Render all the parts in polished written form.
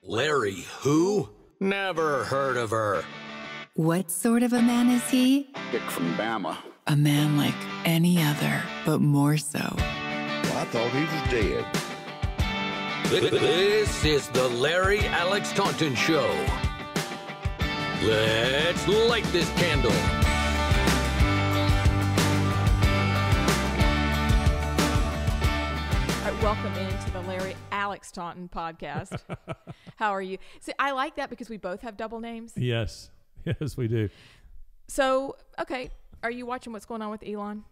Larry who? Never heard of her. What sort of a man is he? Dick from Bama. A man like any other, but more so. Well, I thought he was dead. This is the Larry Alex Taunton Show. Let's light this candle. All right, welcome into the Larry Alex Taunton podcast. How are you? See, I like that because we both have double names. Yes. Yes, we do. So, okay, are you watching what's going on with Elon?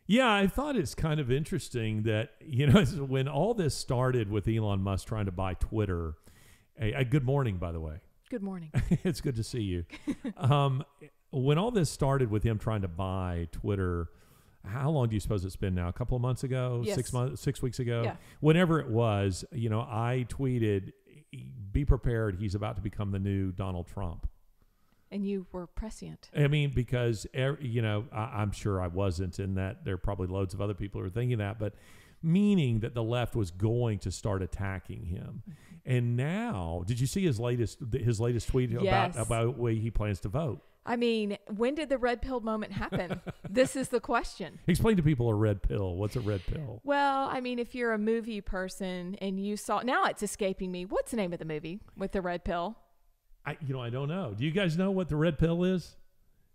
Yeah, I thought it's kind of interesting that, you know, when all this started with Elon Musk trying to buy Twitter, good morning, by the way. Good morning. It's good to see you. When all this started with him trying to buy Twitter, how long do you suppose it's been now? A couple of months ago? Yes. 6 weeks ago? Yeah. Whenever it was, you know, I tweeted, be prepared, he's about to become the new Donald Trump. And you were prescient. I mean, because, you know, I'm sure I wasn't, in that there are probably loads of other people who are thinking that, but meaning that the left was going to start attacking him. And now, did you see his latest tweet Yes. about the way he plans to vote? I mean, when did the red pill moment happen? This is the question. Explain to people a red pill. What's a red pill? Well, I mean, if you're a movie person and you saw, now it's escaping me. What's the name of the movie with the red pill? I don't know. Do you guys know what the red pill is?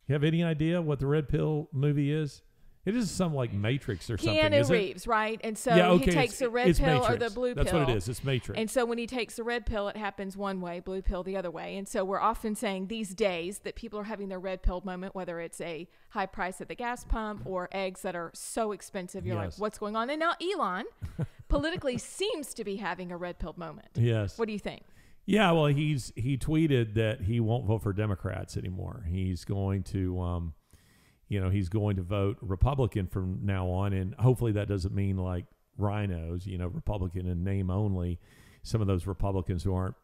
You have any idea what the red pill movie is? It is some like Matrix or something. Keanu Reeves, right? And so Yeah, okay, he takes the red pill Matrix. or the blue pill. That's what it is. It's Matrix. And so when he takes the red pill, it happens one way, blue pill the other way. And so we're often saying these days that people are having their red pill moment, whether it's a high price at the gas pump or eggs that are so expensive. You're Yes. like, what's going on? And now Elon politically seems to be having a red pill moment. Yes. What do you think? Yeah, well, he tweeted that he won't vote for Democrats anymore. He's going to, he's going to vote Republican from now on, and hopefully that doesn't mean like rhinos, Republican in name only. Some of those Republicans who aren't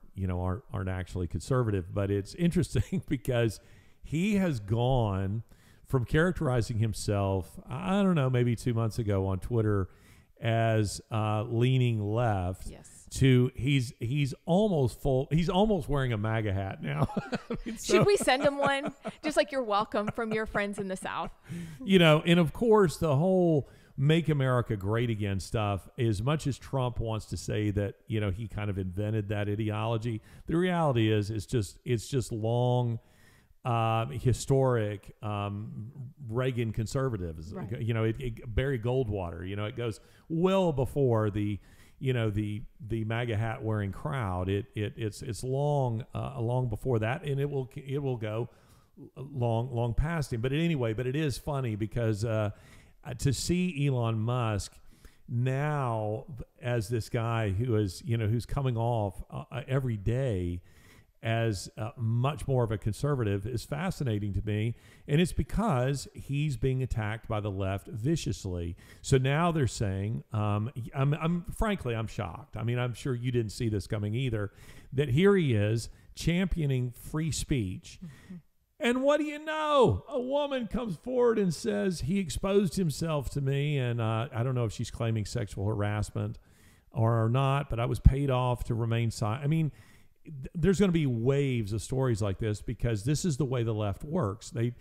actually conservative. But it's interesting because he has gone from characterizing himself, I don't know, maybe 2 months ago on Twitter as leaning left. Yes. To he's almost wearing a MAGA hat now. Should we send him one? Just like you're welcome from your friends in the South. And of course the whole Make America Great Again stuff, as much as Trump wants to say that, he kind of invented that ideology, the reality is it's just long historic Reagan conservatives. Right. Barry Goldwater, it goes well before the MAGA hat wearing crowd. It's long before that, and it will go long past him. But anyway, it is funny because to see Elon Musk now as this guy who is who's coming off every day as much more of a conservative is fascinating to me. And it's because he's being attacked by the left viciously. So now they're saying, frankly, I'm shocked. I mean, I'm sure you didn't see this coming either, that here he is championing free speech. Mm-hmm. And what do you know? A woman comes forward and says he exposed himself to me. And I don't know if she's claiming sexual harassment or not, but I was paid off to remain silent. I mean, there's going to be waves of stories like this because this is the way the left works. They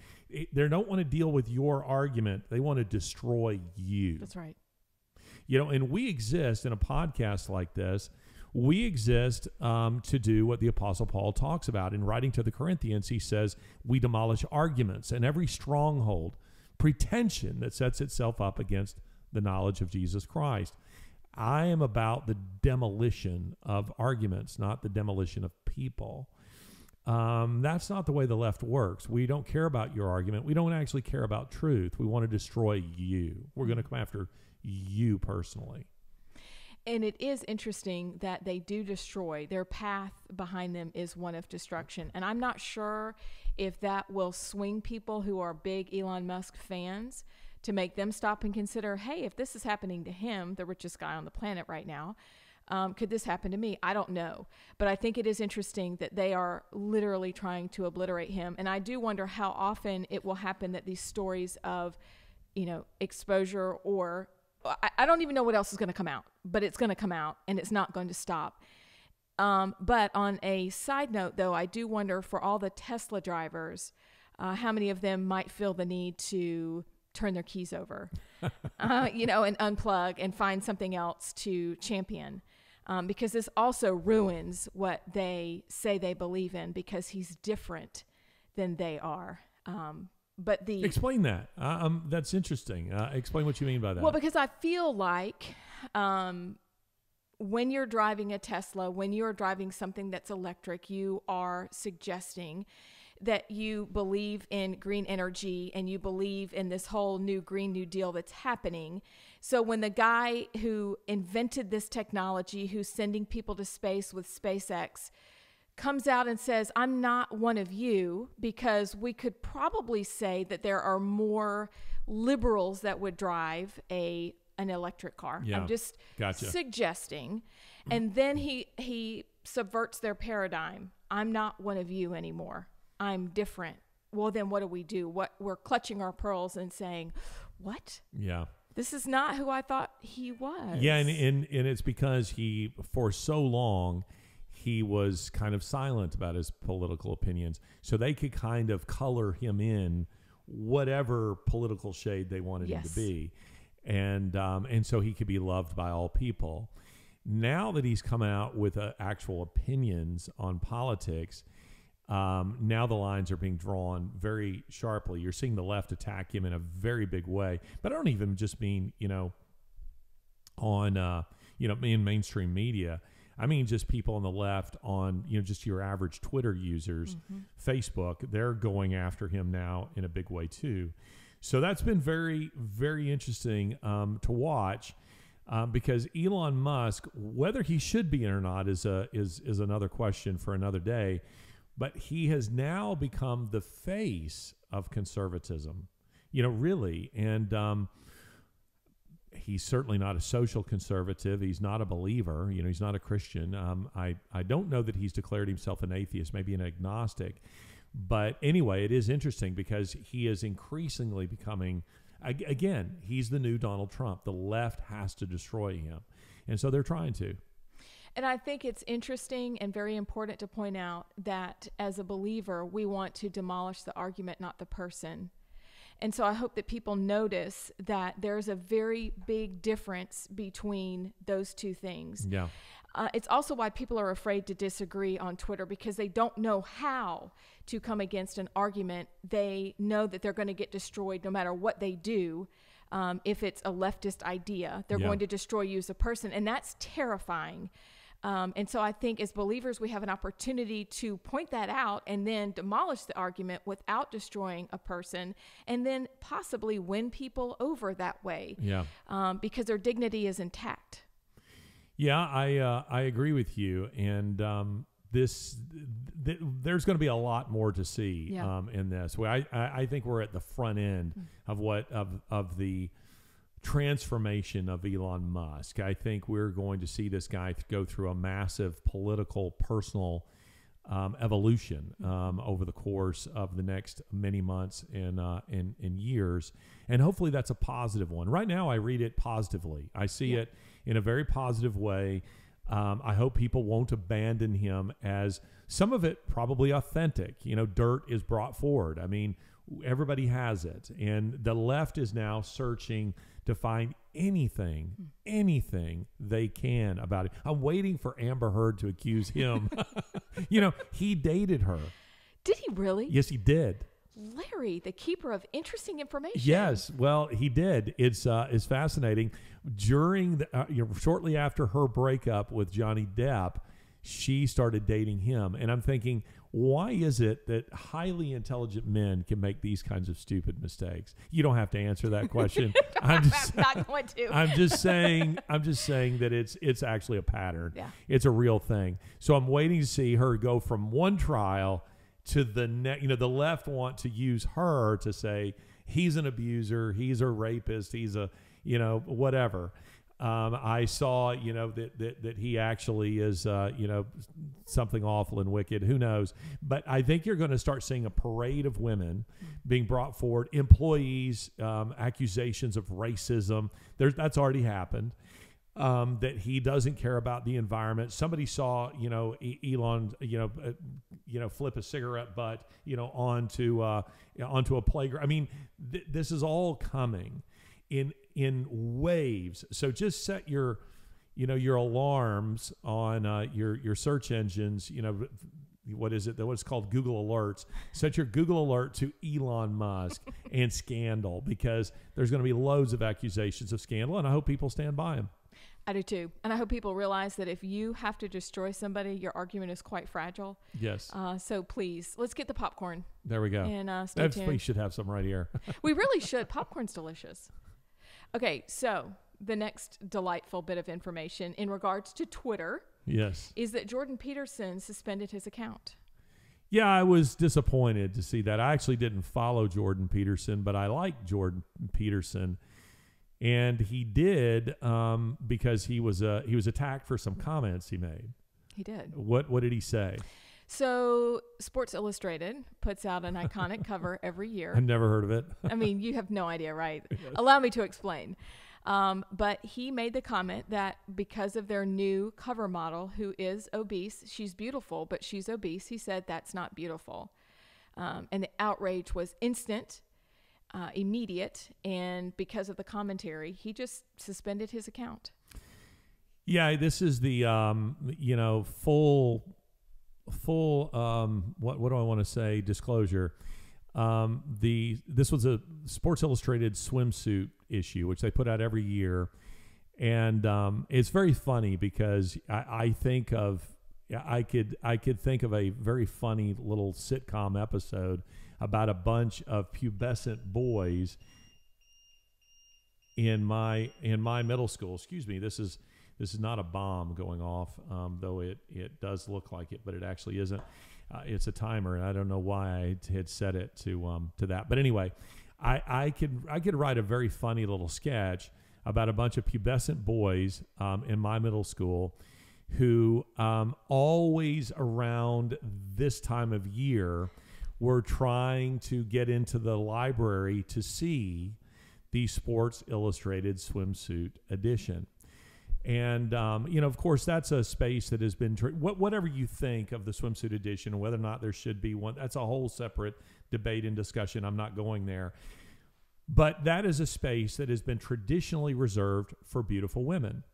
don't want to deal with your argument. They want to destroy you. That's right. And we exist in a podcast like this. We exist to do what the Apostle Paul talks about. In writing to the Corinthians, he says, we demolish arguments and every stronghold, pretension that sets itself up against the knowledge of Jesus Christ. I am about the demolition of arguments, not the demolition of people. That's not the way the left works. We don't care about your argument. We don't actually care about truth. We want to destroy you. We're going to come after you personally. And it is interesting that they do destroy. Their path behind them is one of destruction. And I'm not sure if that will swing people who are big Elon Musk fans to make them stop and consider, hey, if this is happening to him, the richest guy on the planet right now, could this happen to me? I don't know. But I think it is interesting that they are literally trying to obliterate him. And I do wonder how often it will happen that these stories of, exposure or I don't even know what else is going to come out, but it's going to come out and it's not going to stop. But on a side note, though, I do wonder for all the Tesla drivers, how many of them might feel the need to turn their keys over, and unplug and find something else to champion. Because this also ruins what they say they believe in because he's different than they are. Explain that. That's interesting. Explain what you mean by that. Well, because I feel like when you're driving a Tesla, when you're driving something that's electric, you are suggesting that you believe in green energy and you believe in this whole new Green New Deal that's happening. So when the guy who invented this technology, who's sending people to space with SpaceX, comes out and says, I'm not one of you, because we could probably say that there are more liberals that would drive an electric car. Yeah, I'm just gotcha. Suggesting. And then he subverts their paradigm. I'm not one of you anymore. I'm different. Well, then what do? We're clutching our pearls and saying, what? Yeah. This is not who I thought he was. Yeah, and it's because he, for so long, he was kind of silent about his political opinions. So they could kind of color him in whatever political shade they wanted him to be. And so he could be loved by all people. Now that he's come out with actual opinions on politics, now the lines are being drawn very sharply. You're seeing the left attack him in a very big way. But I don't even just mean, on, in mainstream media. I mean, just people on the left on, just your average Twitter users, Facebook, they're going after him now in a big way too. So that's been very, very interesting to watch because Elon Musk, whether he should be in or not is another question for another day. But he has now become the face of conservatism, really. And he's certainly not a social conservative. He's not a believer. He's not a Christian. I don't know that he's declared himself an atheist, maybe an agnostic. But anyway, it is interesting because he is increasingly becoming, again, he's the new Donald Trump. The left has to destroy him. And so they're trying to. And I think it's interesting and very important to point out that as a believer, we want to demolish the argument, not the person. And so I hope that people notice that there's a very big difference between those two things. Yeah. It's also why people are afraid to disagree on Twitter, because they don't know how to come against an argument. They know that they're going to get destroyed no matter what they do. If it's a leftist idea, they're going to destroy you as a person. And that's terrifying. And so I think as believers, we have an opportunity to point that out and then demolish the argument without destroying a person, and then possibly win people over that way. Yeah. Because their dignity is intact. Yeah, I agree with you. And there's going to be a lot more to see in this. I think we're at the front end of the transformation of Elon Musk. I think we're going to see this guy go through a massive political, personal evolution over the course of the next many months and years. And hopefully that's a positive one. Right now, I read it positively. I see it in a very positive way. I hope people won't abandon him, as some of it probably authentic. Dirt is brought forward. I mean, everybody has it. And the left is now searching to find anything they can about it. I'm waiting for Amber Heard to accuse him. He dated her. Did he really? Yes, he did. Larry, the keeper of interesting information. Yes, well, he did. It's fascinating. During shortly after her breakup with Johnny Depp, she started dating him, and I'm thinking, why is it that highly intelligent men can make these kinds of stupid mistakes? You don't have to answer that question. I'm not going to. I'm just saying that it's actually a pattern. Yeah. It's a real thing. So I'm waiting to see her go from one trial to the next. The left want to use her to say he's an abuser, he's a rapist, he's a whatever. I saw, that he actually is, something awful and wicked. Who knows? But I think you're going to start seeing a parade of women being brought forward, employees, accusations of racism. That's already happened. that he doesn't care about the environment. Somebody saw, Elon, flip a cigarette butt, onto a playground. I mean, this is all coming in waves. So just set your alarms on your search engines. What is it? What's called Google Alerts. Set your Google alert to Elon Musk and scandal, because there's going to be loads of accusations of scandal, and I hope people stand by him. I do too. And I hope people realize that if you have to destroy somebody, your argument is quite fragile. Yes. So please, let's get the popcorn. There we go. And stay tuned. We should have some right here. We really should. Popcorn's delicious. Okay, so the next delightful bit of information in regards to Twitter, yes, is that Jordan Peterson suspended his account. Yeah, I was disappointed to see that. I actually didn't follow Jordan Peterson, but I like Jordan Peterson. And he did because he was attacked for some comments he made. He did. What did he say? So Sports Illustrated puts out an iconic cover every year. I've never heard of it. I mean, you have no idea, right? Yes. Allow me to explain. But he made the comment that because of their new cover model, who is obese, she's beautiful, but she's obese. He said that's not beautiful. And the outrage was instant. Immediate, and because of the commentary, he just suspended his account. Yeah, this is the full what do I want to say, disclosure. This was a Sports Illustrated swimsuit issue, which they put out every year, and it's very funny because I could think of a very funny little sitcom episode about a bunch of pubescent boys in my middle school. Excuse me, this is not a bomb going off, though it does look like it, but it actually isn't. It's a timer, and I don't know why I had set it to that. But anyway, I could write a very funny little sketch about a bunch of pubescent boys in my middle school who always around this time of year were trying to get into the library to see the Sports Illustrated swimsuit edition. And, of course, that's a space that has been, whatever you think of the swimsuit edition and whether or not there should be one, that's a whole separate debate and discussion. I'm not going there. But that is a space that has been traditionally reserved for beautiful women.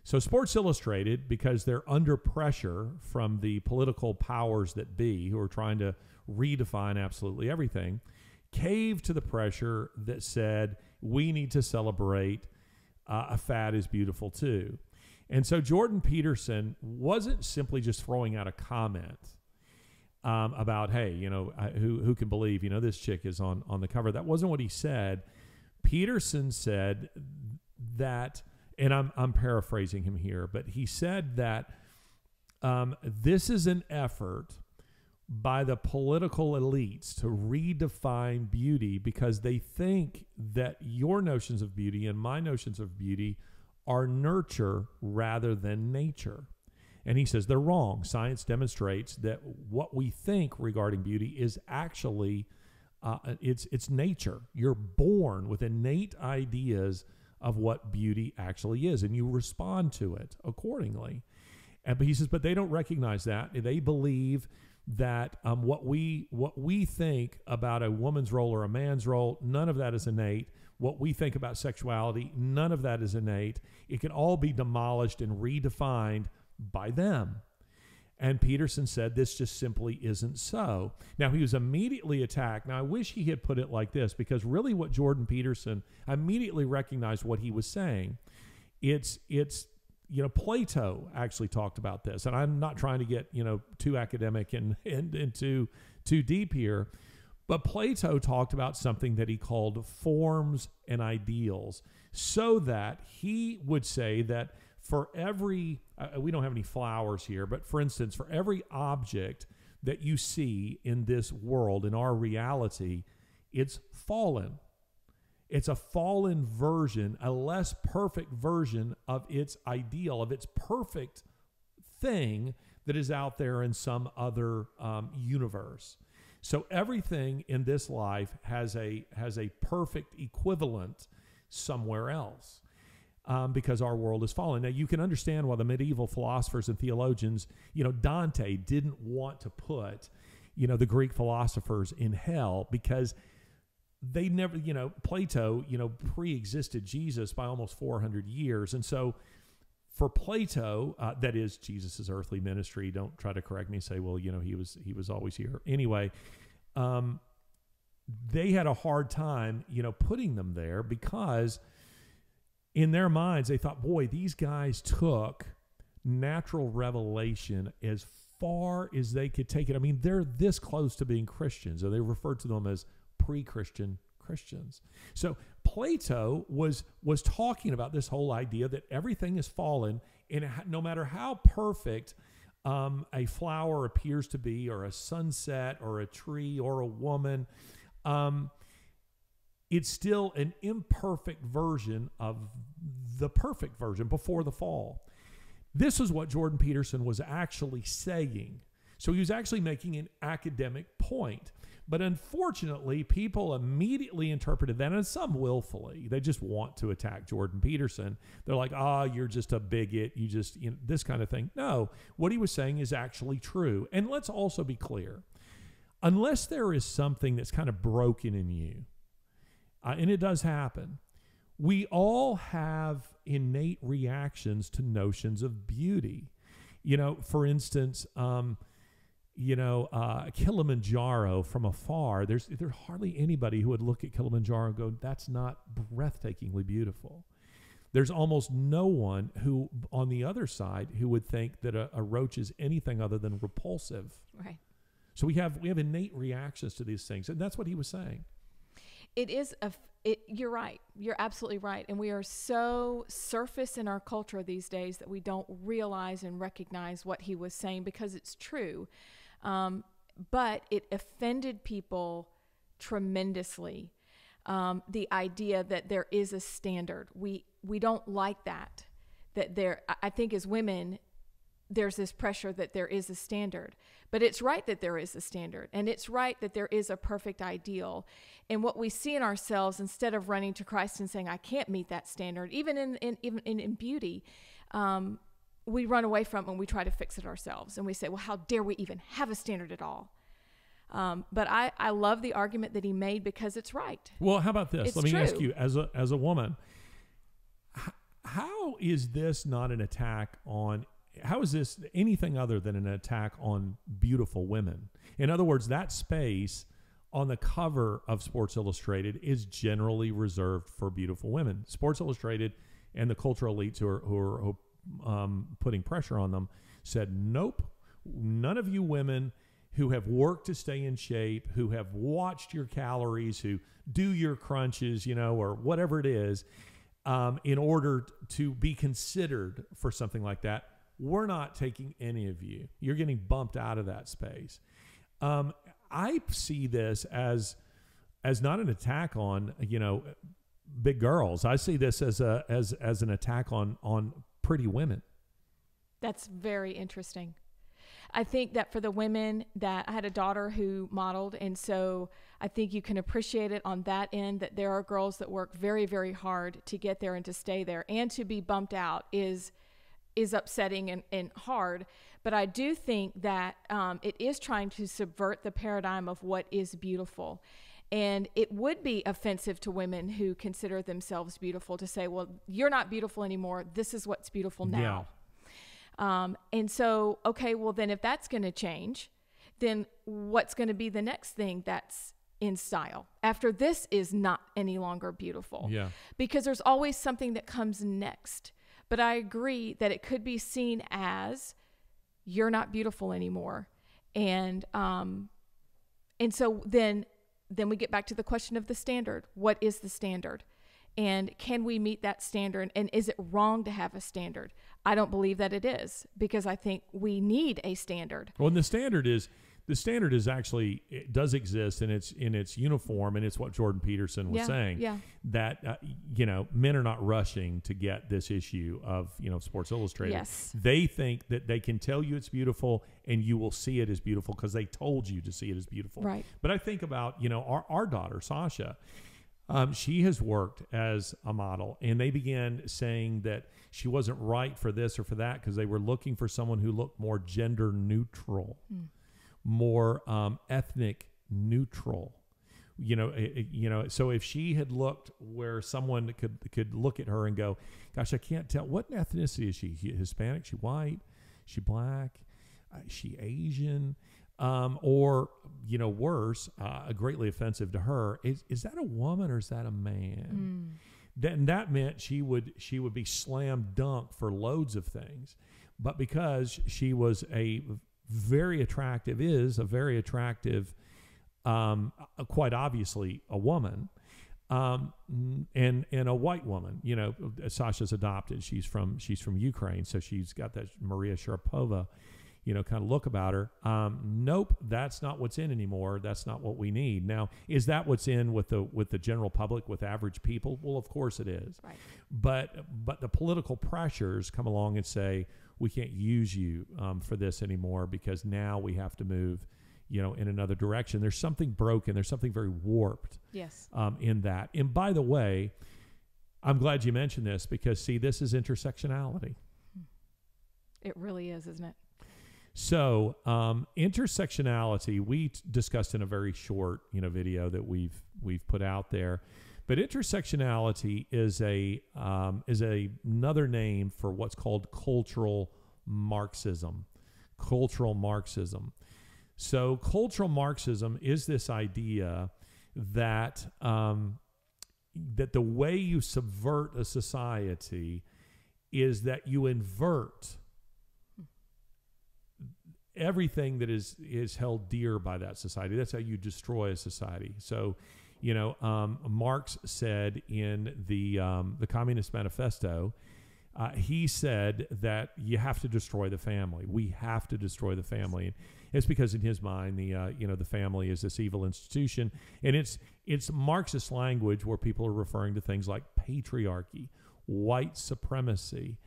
So Sports Illustrated, because they're under pressure from the political powers that be, who are trying to redefine absolutely everything, caved to the pressure that said, we need to celebrate a fat is beautiful too. And so Jordan Peterson wasn't simply just throwing out a comment about, hey, who can believe, this chick is on the cover. That wasn't what he said. Peterson said that, and I'm paraphrasing him here, but he said that this is an effort by the political elites to redefine beauty because they think that your notions of beauty and my notions of beauty are nurture rather than nature. And he says they're wrong. Science demonstrates that what we think regarding beauty is actually it's nature. You're born with innate ideas of what beauty actually is, and you respond to it accordingly. But he says, but they don't recognize that. They believe that what we think about a woman's role or a man's role, none of that is innate. What we think about sexuality, none of that is innate. It can all be demolished and redefined by them. And Peterson said this just simply isn't so. Now, he was immediately attacked. Now, I wish he had put it like this, because really what Jordan Peterson immediately recognized what he was saying. It's Plato actually talked about this, and I'm not trying to get, too academic and too deep here, but Plato talked about something that he called forms and ideals, so that he would say that for every, we don't have any flowers here, but for instance, for every object that you see in this world, in our reality, it's fallen. It's a fallen version, a less perfect version of its ideal, of its perfect thing that is out there in some other universe. So everything in this life has a perfect equivalent somewhere else. because our world is fallen. Now, you can understand why the medieval philosophers and theologians, Dante didn't want to put, the Greek philosophers in hell, because they never, Plato, pre-existed Jesus by almost 400 years. And so for Plato, that is Jesus's earthly ministry. Don't try to correct me and say, well, he was always here. Anyway, they had a hard time, putting them there, because in their minds, they thought, boy, these guys took natural revelation as far as they could take it. I mean, they're this close to being Christians, and they referred to them as pre-Christian Christians. So Plato was talking about this whole idea that everything is fallen, and no matter how perfect a flower appears to be, or a sunset, or a tree, or a woman, it's still an imperfect version of the perfect version before the fall. This is what Jordan Peterson was actually saying. So he was actually making an academic point. But unfortunately, people immediately interpreted that, and some willfully. They just want to attack Jordan Peterson. They're like, you're just a bigot. You just, this kind of thing. No, what he was saying is actually true. And let's also be clear. Unless there is something that's kind of broken in you, and it does happen, we all have innate reactions to notions of beauty. For instance, Kilimanjaro from afar, there's hardly anybody who would look at Kilimanjaro and go, that's not breathtakingly beautiful. There's almost no one who, on the other side, who would think that a roach is anything other than repulsive. Right. So we have innate reactions to these things, and that's what he was saying. It is you're right. You're absolutely right. And we are so surface in our culture these days that we don't realize and recognize what he was saying, because it's true. But it offended people tremendously. The idea that there is a standard. We don't like that I think as women, there's this pressure that there is a standard. But it's right that there is a standard, and it's right that there is a perfect ideal. And what we see in ourselves, instead of running to Christ and saying, I can't meet that standard, even in beauty, we run away from it and we try to fix it ourselves. And we say, well, how dare we even have a standard at all? But I love the argument that he made, because it's right. Well, how about this? It's Let me true. ask you, as a woman, how is this not an attack on... How is this anything other than an attack on beautiful women? In other words, that space on the cover of Sports Illustrated is generally reserved for beautiful women. Sports Illustrated and the cultural elites who are putting pressure on them said, nope, none of you women who have worked to stay in shape, who have watched your calories, who do your crunches, or whatever it is, in order to be considered for something like that, we're not taking any of you. You're getting bumped out of that space. I see this as not an attack on, big girls. I see this as an attack on pretty women. That's very interesting. I think that for the women, that I had a daughter who modeled, and so I think you can appreciate it on that end, that there are girls that work very, very hard to get there and to stay there, and to be bumped out is upsetting and hard. But I do think that it is trying to subvert the paradigm of what is beautiful. And it would be offensive to women who consider themselves beautiful to say, well, you're not beautiful anymore. This is what's beautiful now. Yeah. And so, okay, well then if that's going to change, then what's going to be the next thing that's in style after this is not any longer beautiful? Yeah. Because there's always something that comes next. But I agree that it could be seen as you're not beautiful anymore. And so then we get back to the question of the standard. What is the standard? And can we meet that standard? And is it wrong to have a standard? I don't believe that it is, because I think we need a standard. Well, and the standard is actually, it does exist, and it's in its uniform, and it's what Jordan Peterson was saying. Yeah. That men are not rushing to get this issue of Sports Illustrated. Yes. They think that they can tell you it's beautiful, and you will see it as beautiful because they told you to see it as beautiful. Right. But I think about our daughter Sasha. She has worked as a model, and they began saying that she wasn't right for this or for that because they were looking for someone who looked more gender neutral, more ethnic neutral. So if she had looked where someone could look at her and go, gosh, I can't tell, what ethnicity is she? Hispanic? She white? She black? She Asian? Or worse, greatly offensive to her, is that a woman or is that a man? Then that meant she would be slam dunk for loads of things. But because she was a very attractive, quite obviously a woman, and a white woman. Sasha's adopted. She's from Ukraine, so she's got that Maria Sharapova, kind of look about her. Nope, that's not what's in anymore. That's not what we need. Now, is that what's in with the general public, with average people? Well, of course it is. Right. But the political pressures come along and say, we can't use you for this anymore because now we have to move, in another direction. There's something broken. There's something very warped. Yes. In that. And by the way, I'm glad you mentioned this because, see, this is intersectionality. It really is, isn't it? So intersectionality, we discussed in a very short, video that we've put out there. But intersectionality is another name for what's called cultural Marxism. Cultural Marxism. So cultural Marxism is this idea that that the way you subvert a society is that you invert everything that is held dear by that society. That's how you destroy a society. So, Marx said in the Communist Manifesto, he said that you have to destroy the family. We have to destroy the family. And it's because in his mind, the family is this evil institution, and it's Marxist language where people are referring to things like patriarchy, white supremacy,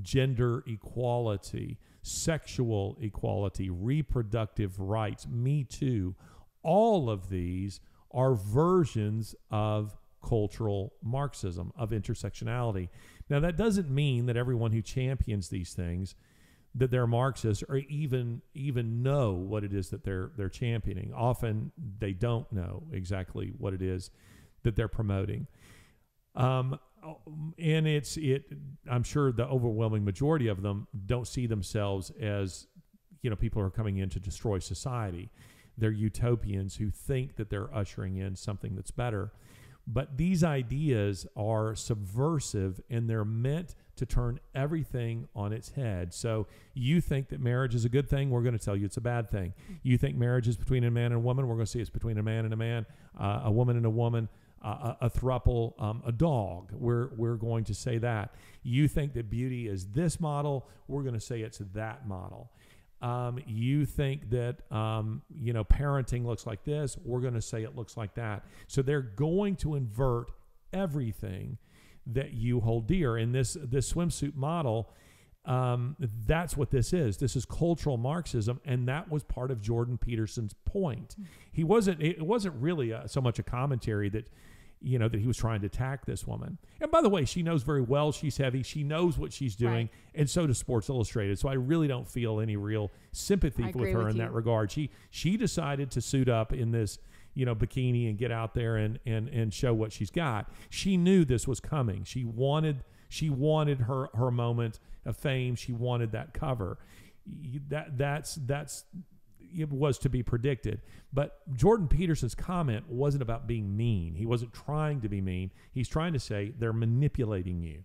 gender equality, sexual equality, reproductive rights, Me Too. All of these are versions of cultural Marxism, of intersectionality. Now, that doesn't mean that everyone who champions these things, that they're Marxists or even know what it is that they're championing. Often they don't know exactly what it is that they're promoting. And I'm sure the overwhelming majority of them don't see themselves as, people who are coming in to destroy society. They're utopians who think that they're ushering in something that's better. But these ideas are subversive, and they're meant to turn everything on its head. So you think that marriage is a good thing, we're going to tell you it's a bad thing. You think marriage is between a man and a woman, we're going to say it's between a man and a man, a woman and a woman, a throuple, a dog. We're going to say that. You think that beauty is this model, we're going to say it's that model. You think that, parenting looks like this, we're going to say it looks like that. So they're going to invert everything that you hold dear. And this swimsuit model, that's what this is. This is cultural Marxism, and that was part of Jordan Peterson's point. It wasn't really so much a commentary that, that he was trying to attack this woman. And by the way, she knows very well she's heavy. She knows what she's doing, right. And so does Sports Illustrated. So I really don't feel any real sympathy with her in that regard. She decided to suit up in this, bikini and get out there and show what she's got. She knew this was coming. She wanted her moment of fame. She wanted that cover. That's it was to be predicted. But Jordan Peterson's comment wasn't about being mean. He wasn't trying to be mean. He's trying to say they're manipulating you.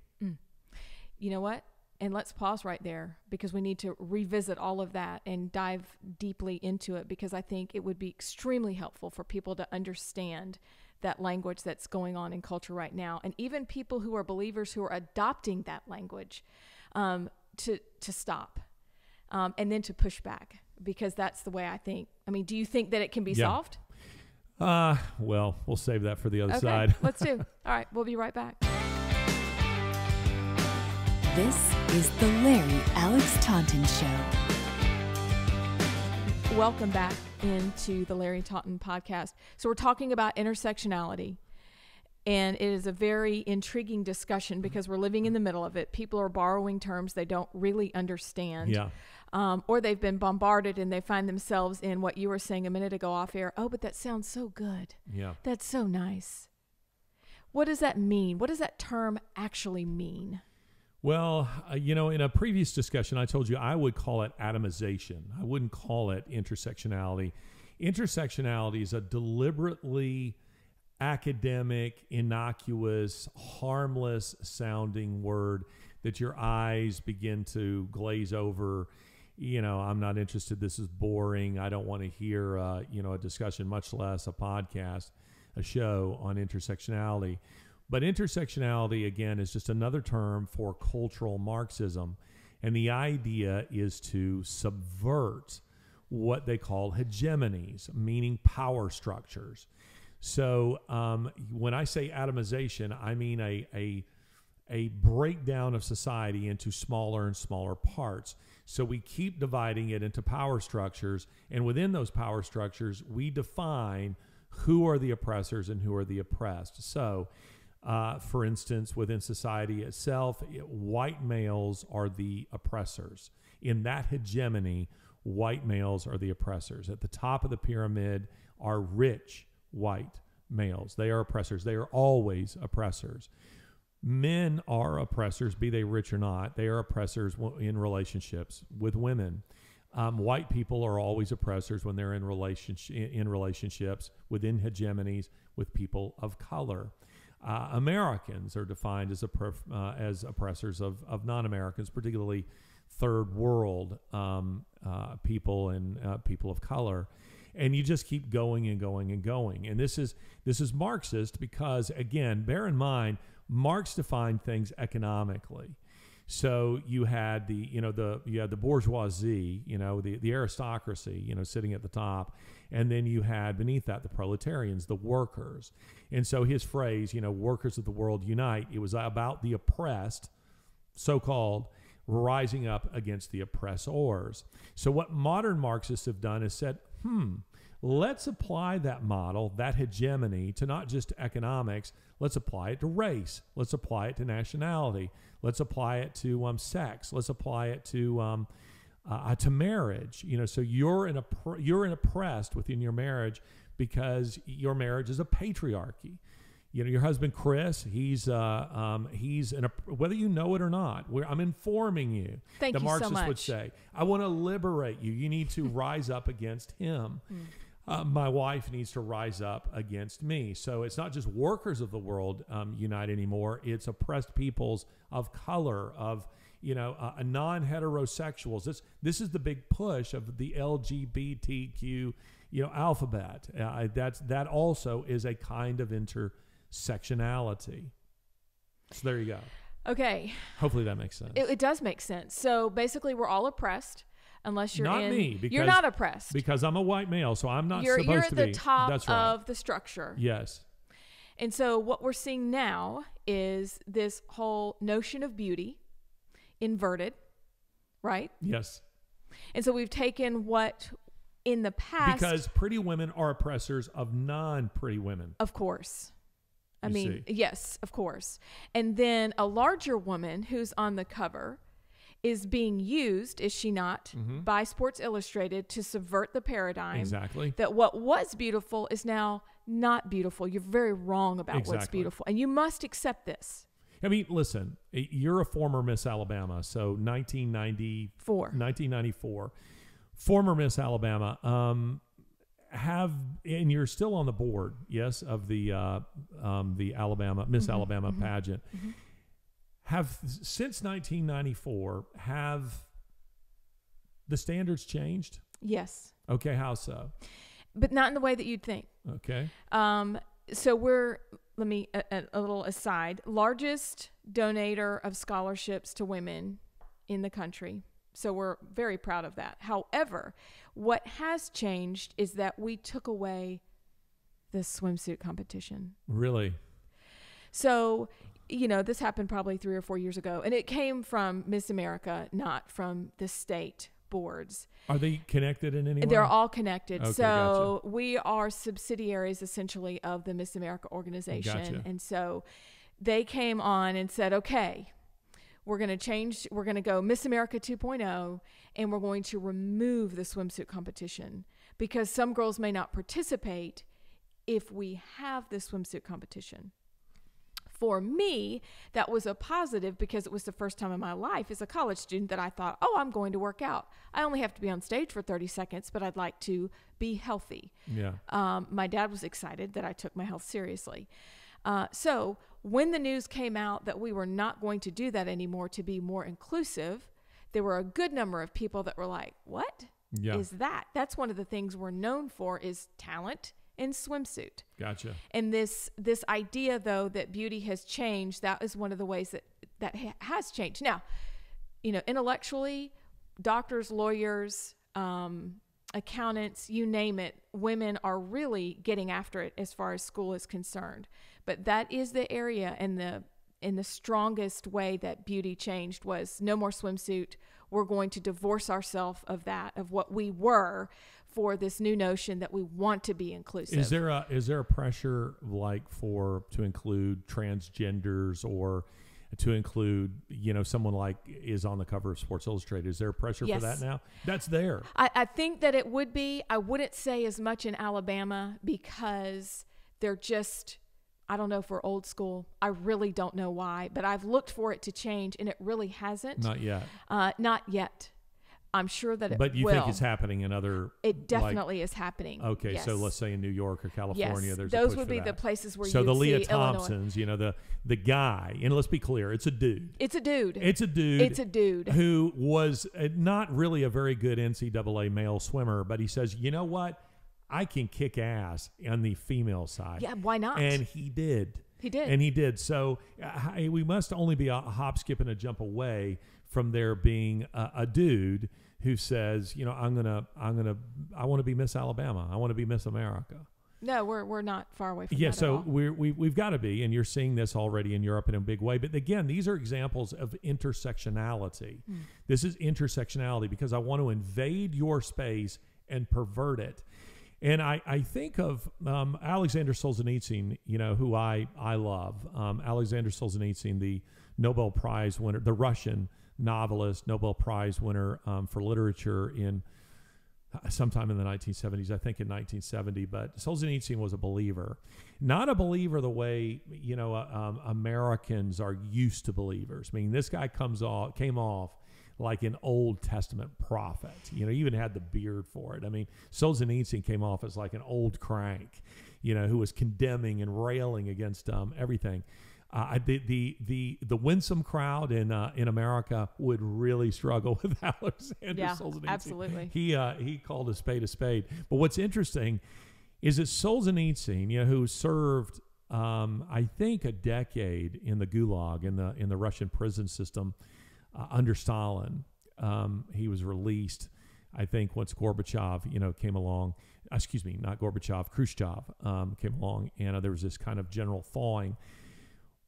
You know what? And let's pause right there, because we need to revisit all of that and dive deeply into it, because I think it would be extremely helpful for people to understand that language that's going on in culture right now, and even people who are believers who are adopting that language, to stop and then to push back. Because that's the way I think. I mean, do you think that it can be solved? Well, we'll save that for the other side. Let's do. All right, we'll be right back. This is the Larry Alex Taunton Show. Welcome back into the Larry Taunton podcast. So we're talking about intersectionality. And it is a very intriguing discussion because we're living in the middle of it. People are borrowing terms they don't really understand. Yeah. Or they've been bombarded and they find themselves in what you were saying a minute ago off air. Oh, but that sounds so good. Yeah. That's so nice. What does that mean? What does that term actually mean? Well, in a previous discussion, I told you I would call it atomization. I wouldn't call it intersectionality. Intersectionality is a deliberately academic, innocuous, harmless sounding word that your eyes begin to glaze over. I'm not interested. This is boring. I don't want to hear, a discussion, much less a podcast, a show on intersectionality. But intersectionality, again, is just another term for cultural Marxism. And the idea is to subvert what they call hegemonies, meaning power structures. So when I say atomization, I mean a breakdown of society into smaller and smaller parts. So we keep dividing it into power structures. And within those power structures, we define who are the oppressors and who are the oppressed. So for instance, within society itself, white males are the oppressors. In that hegemony, white males are the oppressors. At the top of the pyramid are rich white males. They are oppressors. They are always oppressors. Men are oppressors, be they rich or not. They are oppressors in relationships with women. White people are always oppressors when they're in relationships within hegemonies with people of color. Americans are defined as oppressors of non-Americans, particularly third world people and people of color. And you just keep going and going and going. And this is Marxist because, again, bear in mind, Marx defined things economically. So you had the bourgeoisie, the aristocracy, sitting at the top, and then you had beneath that the proletarians, the workers. And so his phrase, workers of the world unite, it was about the oppressed, so-called, rising up against the oppressors. So what modern Marxists have done is said, let's apply that model, that hegemony, to not just economics. Let's apply it to race. Let's apply it to nationality. Let's apply it to sex. Let's apply it to marriage. So you're oppressed within your marriage because your marriage is a patriarchy. Your husband Chris, he's whether you know it or not. I'm informing you. Thank the you Marxists so much. would say, I want to liberate you. You need to rise up against him. My wife needs to rise up against me. So it's not just workers of the world unite anymore. It's oppressed peoples of color, of non-heterosexuals. This is the big push of the LGBTQ alphabet. That also is a kind of intersectionality. So there you go. Okay. Hopefully that makes sense. It does make sense. So basically, we're all oppressed. Unless you're not me, because you're not oppressed because I'm a white male, so I'm not supposed to be. You're at the top That's right. of the structure. Yes. And so what we're seeing now is this whole notion of beauty inverted, right? Yes. And so we've taken what in the past, because pretty women are oppressors of non-pretty women. Of course. I You mean, see. yes, of course. And then a larger woman who's on the cover is being used, is she not, by Sports Illustrated to subvert the paradigm. Exactly. That what was beautiful is now not beautiful. You're very wrong about what's Exactly. beautiful. And you must accept this. I mean, listen, you're a former Miss Alabama, so 1994. Former Miss Alabama. And you're still on the board, yes, of the Alabama Miss Alabama pageant. Since 1994, have the standards changed? Yes. Okay, how so? But not in the way that you'd think. Okay. So we're, let me, a little aside, largest donator of scholarships to women in the country. So we're very proud of that. However, what has changed is that we took away the swimsuit competition. Really? So, this happened probably 3 or 4 years ago, and it came from Miss America, not from the state boards. Are they connected in any way? They're all connected. Okay, So we are subsidiaries essentially of the Miss America organization. Gotcha. And so they came on and said, okay, we're going to change. We're going to go Miss America 2.0, and we're going to remove the swimsuit competition because some girls may not participate if we have the swimsuit competition. For me, that was a positive because it was the first time in my life as a college student that I thought, oh, I'm going to work out. I only have to be on stage for 30 seconds, but I'd like to be healthy. Yeah. My dad was excited that I took my health seriously. So when the news came out that we were not going to do that anymore to be more inclusive, there were a good number of people that were like, what is that? That's one of the things we're known for is talent in swimsuit. Gotcha. And this idea, though, that beauty has changed, that is one of the ways that has changed. Now, intellectually, doctors, lawyers, accountants, you name it, women are really getting after it as far as school is concerned. But that is the area and the strongest way that beauty changed was no more swimsuit. We're going to divorce ourselves of that, of what we were, for this new notion that we want to be inclusive. Is there a pressure to include transgenders or to include someone like is on the cover of Sports Illustrated? Is there a pressure for that now? That's there. I think that it would be. I wouldn't say as much in Alabama because they're just, I don't know if we're old school. I really don't know why, but I've looked for it to change and it really hasn't. Not yet. Not yet. I'm sure that it will. But you think it's happening in other... It definitely is happening. Okay, yes. So let's say in New York or California, there's those a push would for be that. the places where so you the would Leah see Illinois. Thompsons, the guy, and let's be clear, it's a dude. It's a dude. It's a dude. It's a dude. Who was not really a very good NCAA male swimmer, but he says, you know what? I can kick ass on the female side. Yeah, why not? And he did. He did. And he did. So we must only be a hop, skip, and a jump away from there being a dude who says, I want to be Miss Alabama. I want to be Miss America. No, we're not far away from that. Yeah, so at all. We've got to be, and you're seeing this already in Europe in a big way. But again, these are examples of intersectionality. This is intersectionality because I want to invade your space and pervert it. And I think of Alexander Solzhenitsyn, who I love. Alexander Solzhenitsyn, the Nobel Prize winner, the Russian novelist, Nobel Prize winner for literature in sometime in the 1970s, I think in 1970. But Solzhenitsyn was a believer, not a believer the way Americans are used to believers. I mean, this guy came off like an Old Testament prophet. He even had the beard for it. I mean, Solzhenitsyn came off as like an old crank, who was condemning and railing against everything. The winsome crowd in America would really struggle with Alexander Solzhenitsyn. Absolutely. He called a spade. But what's interesting is that Solzhenitsyn, who served I think a decade in the Gulag in the Russian prison system under Stalin, he was released. I think once Gorbachev, came along. Excuse me, not Gorbachev, Khrushchev came along, and there was this kind of general thawing.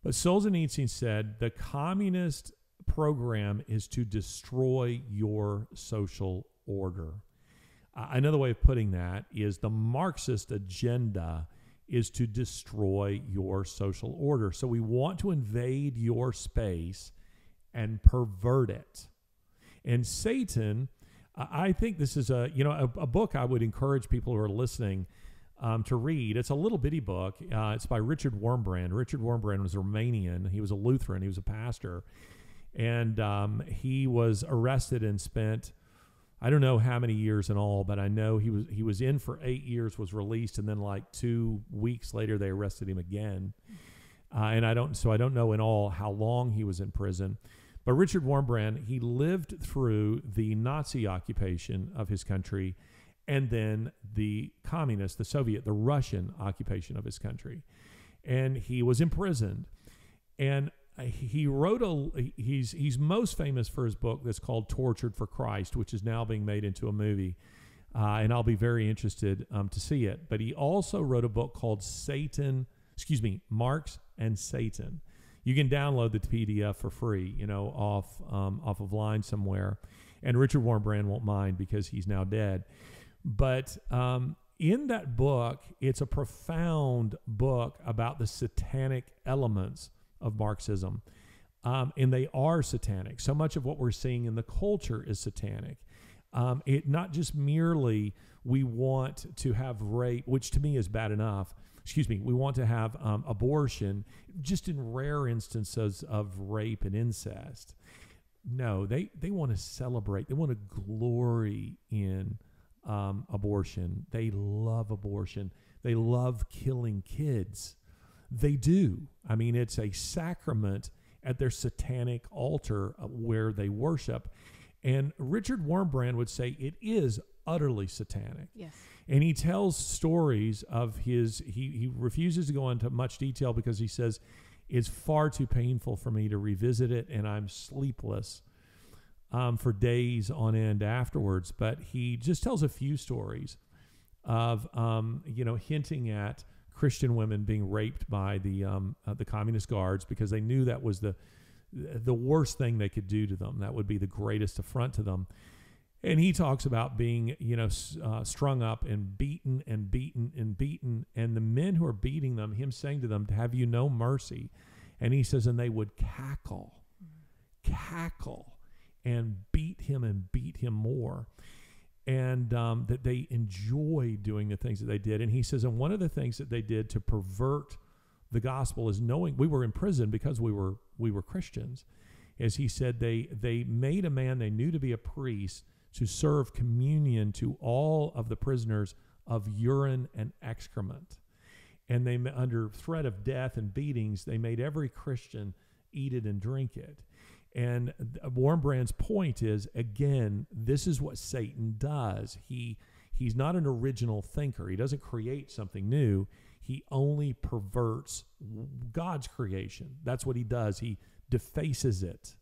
But Solzhenitsyn said the communist program is to destroy your social order. Another way of putting that is the Marxist agenda is to destroy your social order. So we want to invade your space and pervert it. And Satan, I think this is a book I would encourage people who are listening to read. It's a little bitty book. It's by Richard Wurmbrand. Richard Wurmbrand was a Romanian. He was a Lutheran. He was a pastor. And he was arrested and spent, I don't know how many years in all, but I know he was in for 8 years, was released, and then like 2 weeks later they arrested him again. And I don't know in all how long he was in prison. But Richard Wurmbrand, he lived through the Nazi occupation of his country and then the communist, the Soviet, the Russian occupation of his country. And he was imprisoned. And he wrote he's most famous for his book that's called Tortured for Christ, which is now being made into a movie. And I'll be very interested to see it. But he also wrote a book called Marx and Satan. You can download the PDF for free, off of line somewhere. And Richard Warren Brand won't mind because he's now dead. But in that book, it's a profound book about the satanic elements of Marxism. And they are satanic. So much of what we're seeing in the culture is satanic. It not just merely we want to have rape, which to me is bad enough. We want to have abortion just in rare instances of rape and incest. No, they want to celebrate. They want to glory in abortion. They love abortion. They love killing kids. They do. I mean, it's a sacrament at their satanic altar where they worship. And Richard Warren Brand would say it is utterly satanic. Yes. And he tells stories of his, he refuses to go into much detail because he says it's far too painful for me to revisit it, and I'm sleepless for days on end afterwards. But he just tells a few stories of, hinting at Christian women being raped by the communist guards because they knew that was the worst thing they could do to them. That would be the greatest affront to them. And he talks about being, strung up and beaten and beaten and beaten. And the men who are beating them, him saying to them, "Have you no mercy?" And he says, and they would cackle and beat him more. And that they enjoyed doing the things that they did. And he says, and one of the things that they did to pervert the gospel is knowing we were in prison because we were Christians. As he said, they made a man they knew to be a priest to serve communion to all of the prisoners of urine and excrement. And they, under threat of death and beatings, they made every Christian eat it and drink it. And Warren Brand's point is, again, this is what Satan does. He's not an original thinker. He doesn't create something new. He only perverts God's creation. That's what he does. He defaces it.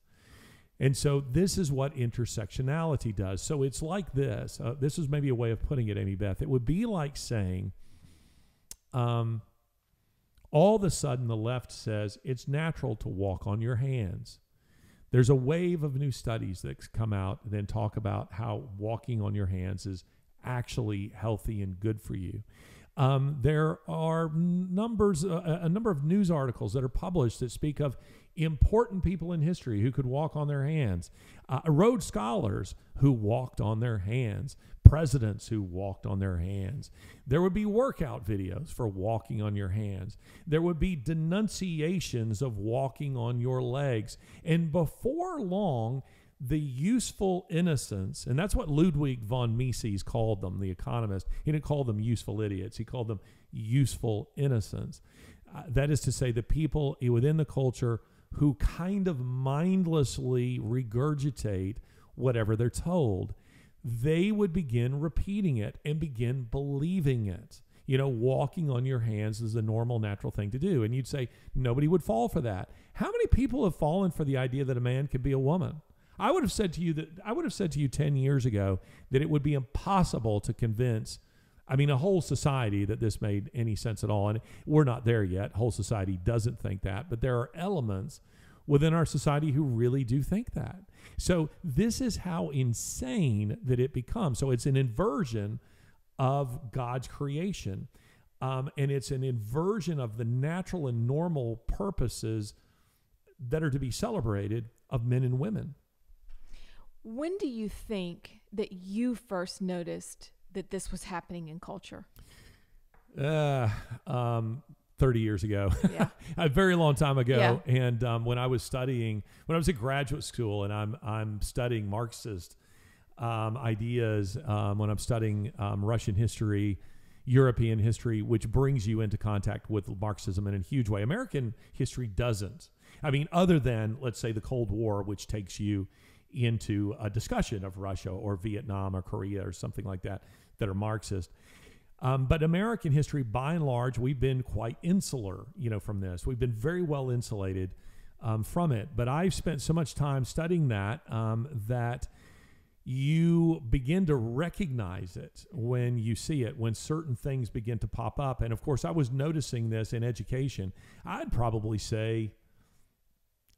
And so this is what intersectionality does. So it's like this. This is maybe a way of putting it, Amy Beth. It would be like saying, all of a sudden the left says it's natural to walk on your hands. There's a wave of new studies that come out and then talk about how walking on your hands is actually healthy and good for you. There are a number of news articles that are published that speak of important people in history who could walk on their hands, Rhodes Scholars who walked on their hands, presidents who walked on their hands. There would be workout videos for walking on your hands. There would be denunciations of walking on your legs. And before long, the useful innocence, and that's what Ludwig von Mises called them, the economist. He didn't call them useful idiots. He called them useful innocents. That is to say, the people within the culture who kind of mindlessly regurgitate whatever they're told, they would begin repeating it and begin believing it. Walking on your hands is a normal, natural thing to do. And you'd say, nobody would fall for that. How many people have fallen for the idea that a man could be a woman? I would have said to you 10 years ago that it would be impossible to convince, a whole society that this made any sense at all. And we're not there yet. Whole society doesn't think that, but there are elements within our society who really do think that. So this is how insane that it becomes. So it's an inversion of God's creation. And it's an inversion of the natural and normal purposes that are to be celebrated of men and women. When do you think that you first noticed that this was happening in culture? 30 years ago. Yeah. A very long time ago. Yeah. And when I was at graduate school and I'm studying Marxist ideas, when I'm studying Russian history, European history, which brings you into contact with Marxism in a huge way. American history doesn't. Other than, let's say, the Cold War, which takes you into a discussion of Russia or Vietnam or Korea or something like that are Marxist. But American history, by and large, we've been quite insular, from this. We've been very well insulated from it. But I've spent so much time studying that that you begin to recognize it when you see it, when certain things begin to pop up. And of course, I was noticing this in education. I'd probably say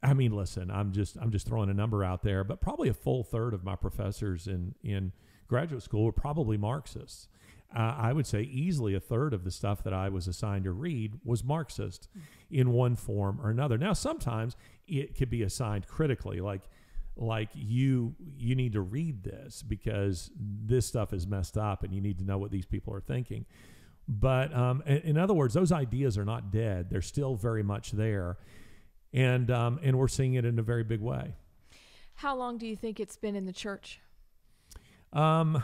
I mean, listen, I'm just throwing a number out there, but probably a full third of my professors in graduate school were probably Marxists. I would say easily a third of the stuff that I was assigned to read was Marxist in one form or another. Now, sometimes it could be assigned critically, like you need to read this because this stuff is messed up and you need to know what these people are thinking. But in other words, those ideas are not dead. They're still very much there. And we're seeing it in a very big way. How long do you think it's been in the church? In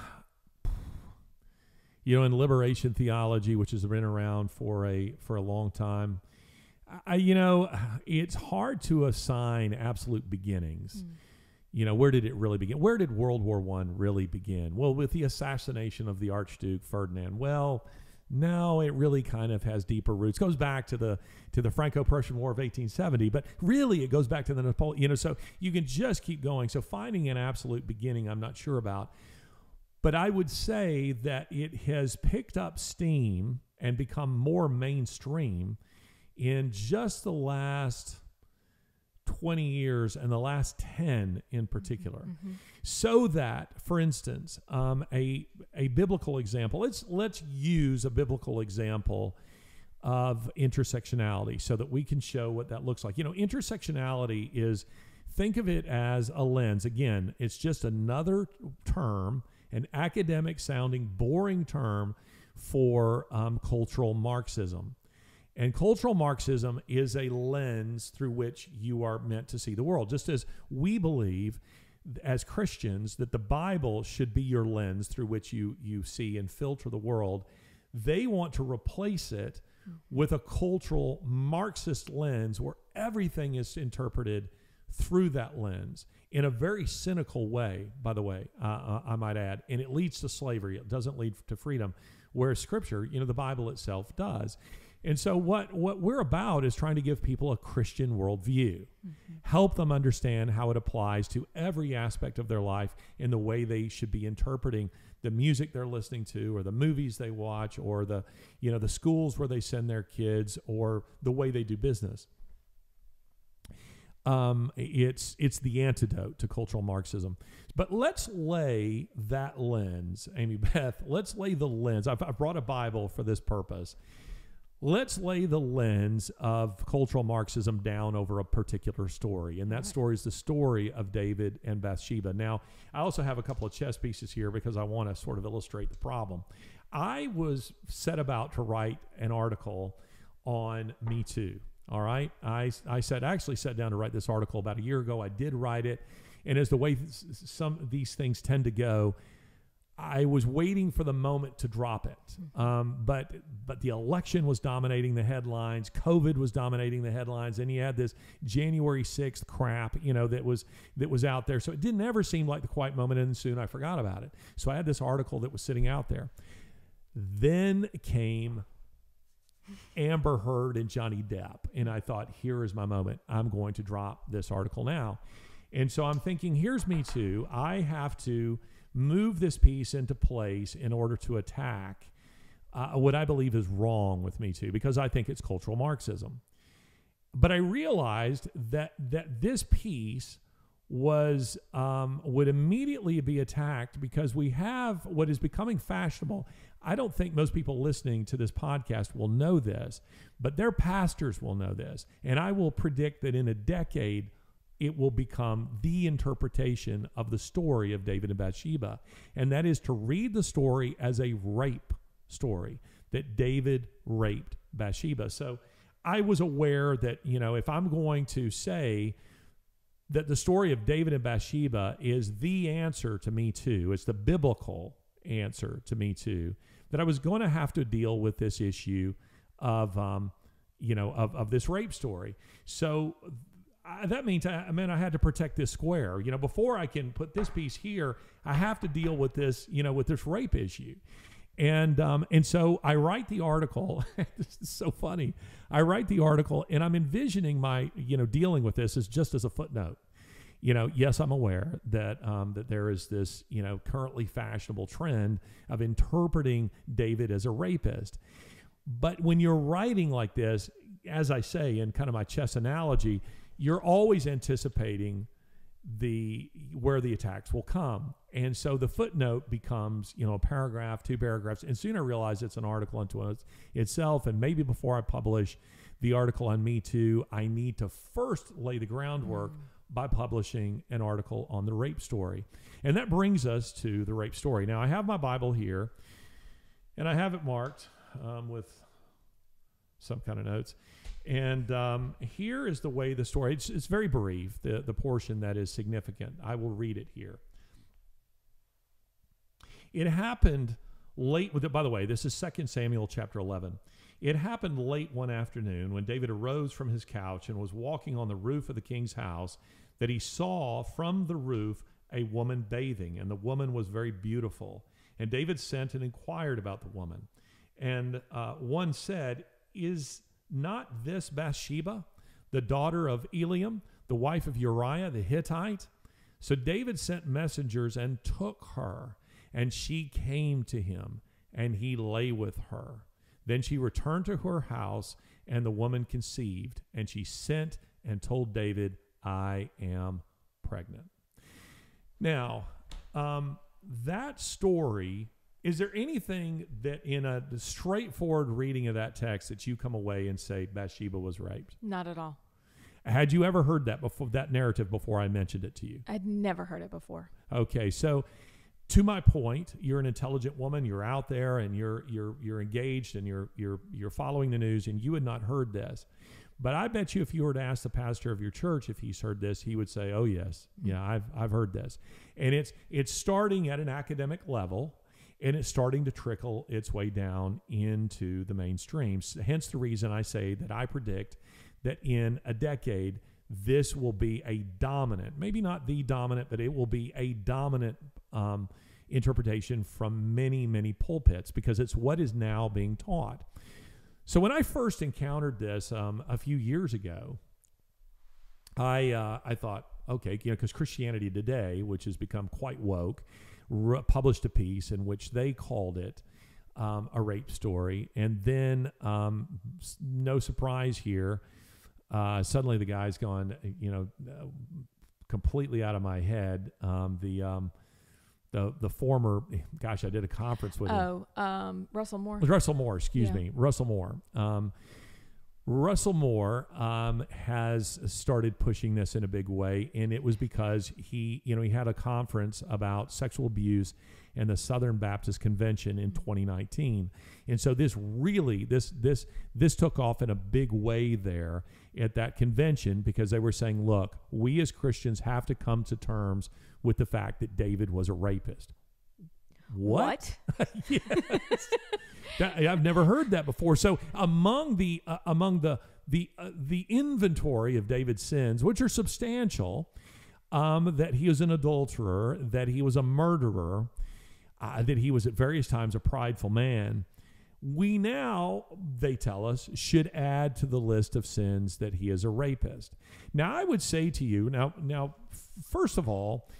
liberation theology, which has been around for a long time, it's hard to assign absolute beginnings. Where did it really begin? Where did World War I really begin? Well, with the assassination of the Archduke Ferdinand. Well, no, it really kind of has deeper roots. It goes back to the Franco-Prussian War of 1870, but really it goes back to the Napoleon. So you can just keep going. So finding an absolute beginning, I'm not sure about. But I would say that it has picked up steam and become more mainstream in just the last 20 years and the last 10 in particular. So that, for instance, a biblical example, let's use a biblical example of intersectionality so that we can show what that looks like. Intersectionality is, think of it as a lens. Again, it's just another term, an academic sounding, boring term for cultural Marxism. And cultural Marxism is a lens through which you are meant to see the world. Just as we believe as Christians that the Bible should be your lens through which you see and filter the world, they want to replace it with a cultural Marxist lens where everything is interpreted through that lens in a very cynical way, by the way, I might add. And it leads to slavery. It doesn't lead to freedom, whereas Scripture, the Bible itself does. And so what we're about is trying to give people a Christian worldview, help them understand how it applies to every aspect of their life in the way they should be interpreting the music they're listening to or the movies they watch or the schools where they send their kids or the way they do business. It's the antidote to cultural Marxism. But let's lay that lens, Amy Beth, let's lay the lens. I've brought a Bible for this purpose. Let's lay the lens of cultural Marxism down over a particular story. And that story is the story of David and Bathsheba. Now, I also have a couple of chess pieces here because I want to sort of illustrate the problem. I was set about to write an article on Me Too. All right. I actually sat down to write this article about a year ago. I did write it. And as the way some of these things tend to go, I was waiting for the moment to drop it. But the election was dominating the headlines. COVID was dominating the headlines. And you had this January 6th crap, that was out there. So it didn't ever seem like the quiet moment, and soon I forgot about it. So I had this article that was sitting out there. Then came Amber Heard and Johnny Depp. And I thought, here is my moment. I'm going to drop this article now. And so I'm thinking, here's Me Too. I have to move this piece into place in order to attack what I believe is wrong with Me Too, because I think it's cultural Marxism. But I realized that this piece was would immediately be attacked because we have what is becoming fashionable. I don't think most people listening to this podcast will know this, but their pastors will know this. And I will predict that in a decade, it will become the interpretation of the story of David and Bathsheba. And that is to read the story as a rape story, that David raped Bathsheba. So I was aware that, if I'm going to say that the story of David and Bathsheba is the answer to Me Too, it's the biblical answer to Me Too, that I was going to have to deal with this issue of this rape story. So that means I had to protect this square. Before I can put this piece here, I have to deal with this, with this rape issue. And so I write the article. This is so funny. I write the article, and I'm envisioning my, dealing with this as just as a footnote. Yes, I'm aware that that there is this, currently fashionable trend of interpreting David as a rapist. But when you're writing like this, as I say in kind of my chess analogy, you're always anticipating where the attacks will come. And so the footnote becomes, a paragraph, 2 paragraphs, and soon I realize it's an article unto itself. And maybe before I publish the article on Me Too, I need to first lay the groundwork by publishing an article on the rape story. And that brings us to the rape story. Now, I have my Bible here, and I have it marked with some kind of notes. And here is the way the story, it's very brief, the portion that is significant. I will read it here. It happened late, by the way, this is 2 Samuel chapter 11. It happened late one afternoon when David arose from his couch and was walking on the roof of the king's house that he saw from the roof a woman bathing, and the woman was very beautiful. And David sent and inquired about the woman. And one said, "Is not this Bathsheba, the daughter of Eliam, the wife of Uriah the Hittite?" So David sent messengers and took her, and she came to him, and he lay with her. Then she returned to her house, and the woman conceived, and she sent and told David, "I am pregnant." Now, that story, is there anything that in a straightforward reading of that text that you come away and say Bathsheba was raped? Not at all. Had you ever heard that before, that narrative before I mentioned it to you? I'd never heard it before. Okay, so to my point, you're an intelligent woman. You're out there and you're engaged and you're following the news, and you had not heard this. But I bet you if you were to ask the pastor of your church if he's heard this, he would say, "Oh yes, yeah, I've heard this." And it's starting at an academic level, and it's starting to trickle its way down into the mainstream. Hence the reason I say that I predict that in a decade, this will be a dominant, maybe not the dominant, but it will be a dominant interpretation from many, many pulpits, because it's what is now being taught. So when I first encountered this a few years ago, I thought, okay, because Christianity Today, which has become quite woke, published a piece in which they called it a rape story. And then, no surprise here, suddenly the guy's gone, completely out of my head. The former, gosh, I did a conference with him. Russell Moore. Russell Moore, excuse me. Russell Moore. Russell Moore has started pushing this in a big way, and it was because he had a conference about sexual abuse in the Southern Baptist Convention in 2019, and so this took off in a big way there at that convention, because they were saying, look, we as Christians have to come to terms with the fact that David was a rapist. What? Yes. I've never heard that before. So among the inventory of David's sins, which are substantial, that he was an adulterer, that he was a murderer, that he was at various times a prideful man, we now, they tell us, should add to the list of sins that he is a rapist. Now, I would say to you, now, first of all,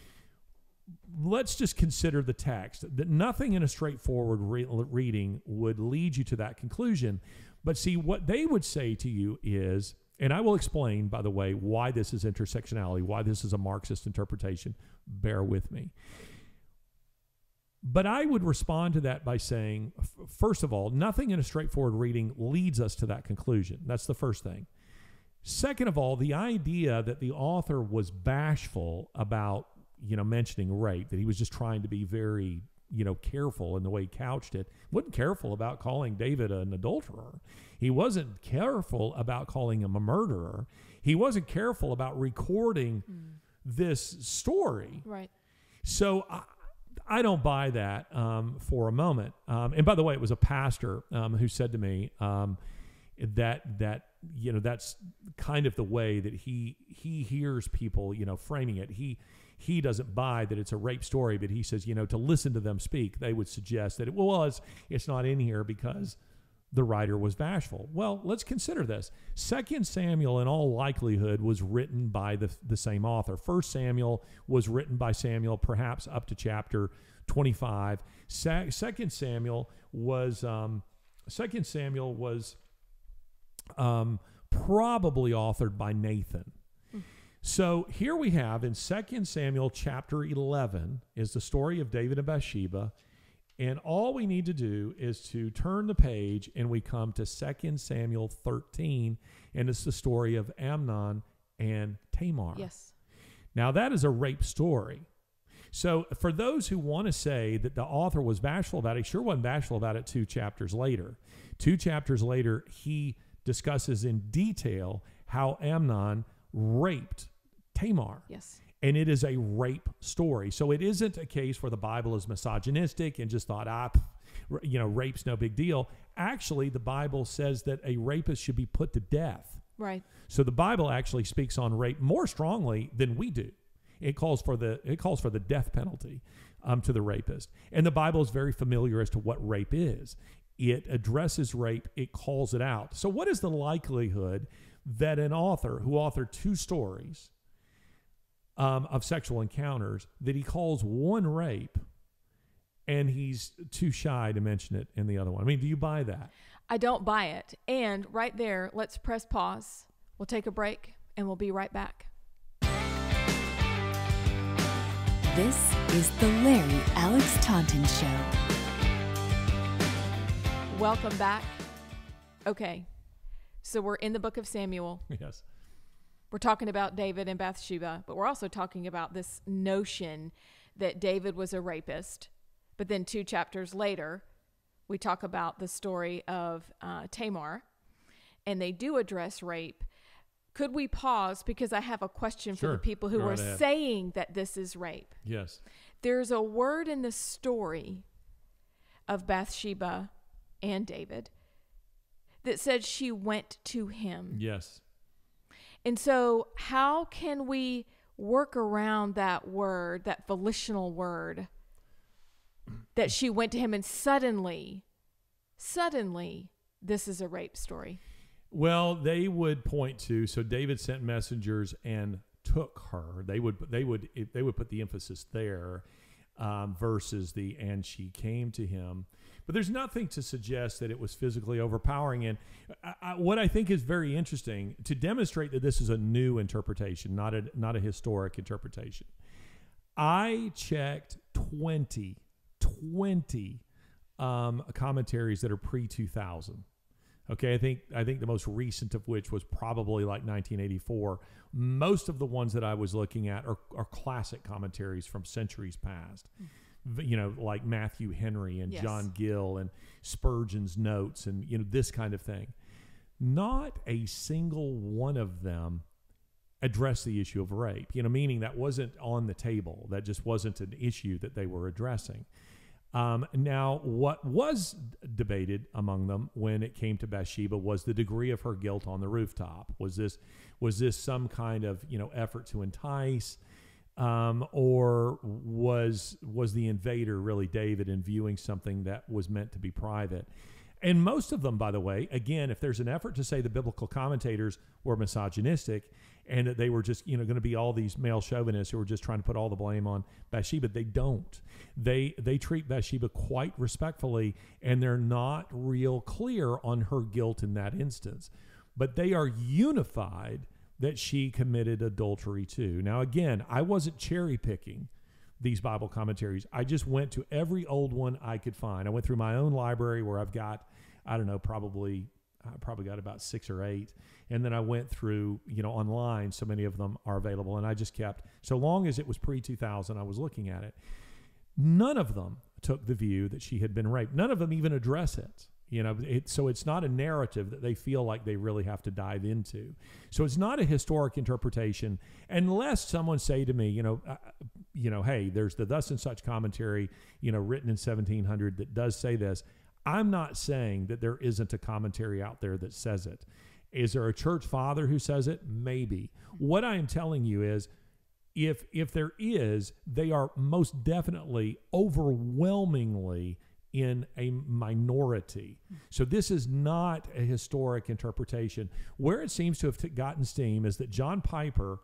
let's just consider the text, that nothing in a straightforward reading would lead you to that conclusion. But see, what they would say to you is, and I will explain, by the way, why this is intersectionality, why this is a Marxist interpretation. Bear with me. But I would respond to that by saying, first of all, nothing in a straightforward reading leads us to that conclusion. That's the first thing. Second of all, the idea that the author was bashful about mentioning rape, that he was just trying to be very, careful in the way he couched it. Wasn't careful about calling David an adulterer. He wasn't careful about calling him a murderer. He wasn't careful about recording this story. Right. So I don't buy that for a moment. And by the way, it was a pastor who said to me that that's kind of the way that he hears people, framing it. He doesn't buy that it's a rape story, but he says, to listen to them speak, they would suggest that it's not in here because the writer was bashful. Well, let's consider this. 2 Samuel, in all likelihood, was written by the same author. 1 Samuel was written by Samuel, perhaps up to chapter 25. 2 Samuel was probably authored by Nathan. So here we have in 2 Samuel chapter 11 is the story of David and Bathsheba. And all we need to do is to turn the page and we come to 2 Samuel 13. And it's the story of Amnon and Tamar. Yes. Now that is a rape story. So for those who want to say that the author was bashful about it, he sure wasn't bashful about it 2 chapters later. 2 chapters later, he discusses in detail how Amnon raped Tamar. Yes. And it is a rape story. So it isn't a case where the Bible is misogynistic and just thought, rape's no big deal. Actually, the Bible says that a rapist should be put to death. Right. So the Bible actually speaks on rape more strongly than we do. It calls for the death penalty to the rapist. And the Bible is very familiar as to what rape is. It addresses rape. It calls it out. So what is the likelihood that an author who authored 2 stories of sexual encounters, that he calls one rape and he's too shy to mention it in the other one? I mean, do you buy that? I don't buy it. And right there, let's press pause. We'll take a break and we'll be right back. This is the Larry Alex Taunton Show. Welcome back. Okay, so we're in the book of Samuel. Yes. We're talking about David and Bathsheba, but we're also talking about this notion that David was a rapist. But then 2 chapters later, we talk about the story of Tamar, and they do address rape. Could we pause? Because I have a question for the people who are saying that this is rape. Yes. There's a word in the story of Bathsheba and David that said she went to him. Yes. And so how can we work around that word, that volitional word, that she went to him and suddenly, this is a rape story? Well, they would point to, so David sent messengers and took her. They would put the emphasis there versus and she came to him. But there's nothing to suggest that it was physically overpowering. And what I think is very interesting, to demonstrate that this is a new interpretation, not a historic interpretation, I checked 20 commentaries that are pre-2000. Okay, I think the most recent of which was probably like 1984. Most of the ones that I was looking at are classic commentaries from centuries past. Like Matthew Henry and John Gill and Spurgeon's notes and this kind of thing. Not a single one of them addressed the issue of rape. Meaning that wasn't on the table. That just wasn't an issue that they were addressing. Now, what was debated among them when it came to Bathsheba was the degree of her guilt on the rooftop. Was this some kind of effort to entice, or was the invader really David in viewing something that was meant to be private? And most of them, by the way, again, if there's an effort to say the biblical commentators were misogynistic and that they were just, going to be all these male chauvinists who were just trying to put all the blame on Bathsheba, they don't. They treat Bathsheba quite respectfully, and they're not real clear on her guilt in that instance. But they are unified that she committed adultery too. Now, again, I wasn't cherry picking these Bible commentaries. I just went to every old one I could find. I went through my own library where I've got, I probably got about 6 or 8. And then I went through, online. So many of them are available. And I just kept, so long as it was pre-2000, I was looking at it. None of them took the view that she had been raped. None of them even address it. So it's not a narrative that they feel like they really have to dive into. So it's not a historic interpretation, unless someone say to me, hey, there's the thus and such commentary, written in 1700 that does say this. I'm not saying that there isn't a commentary out there that says it. Is there a church father who says it? Maybe. What I am telling you is, if there is, they are most definitely overwhelmingly in a minority. So this is not a historic interpretation. Where it seems to have gotten steam is that John Piper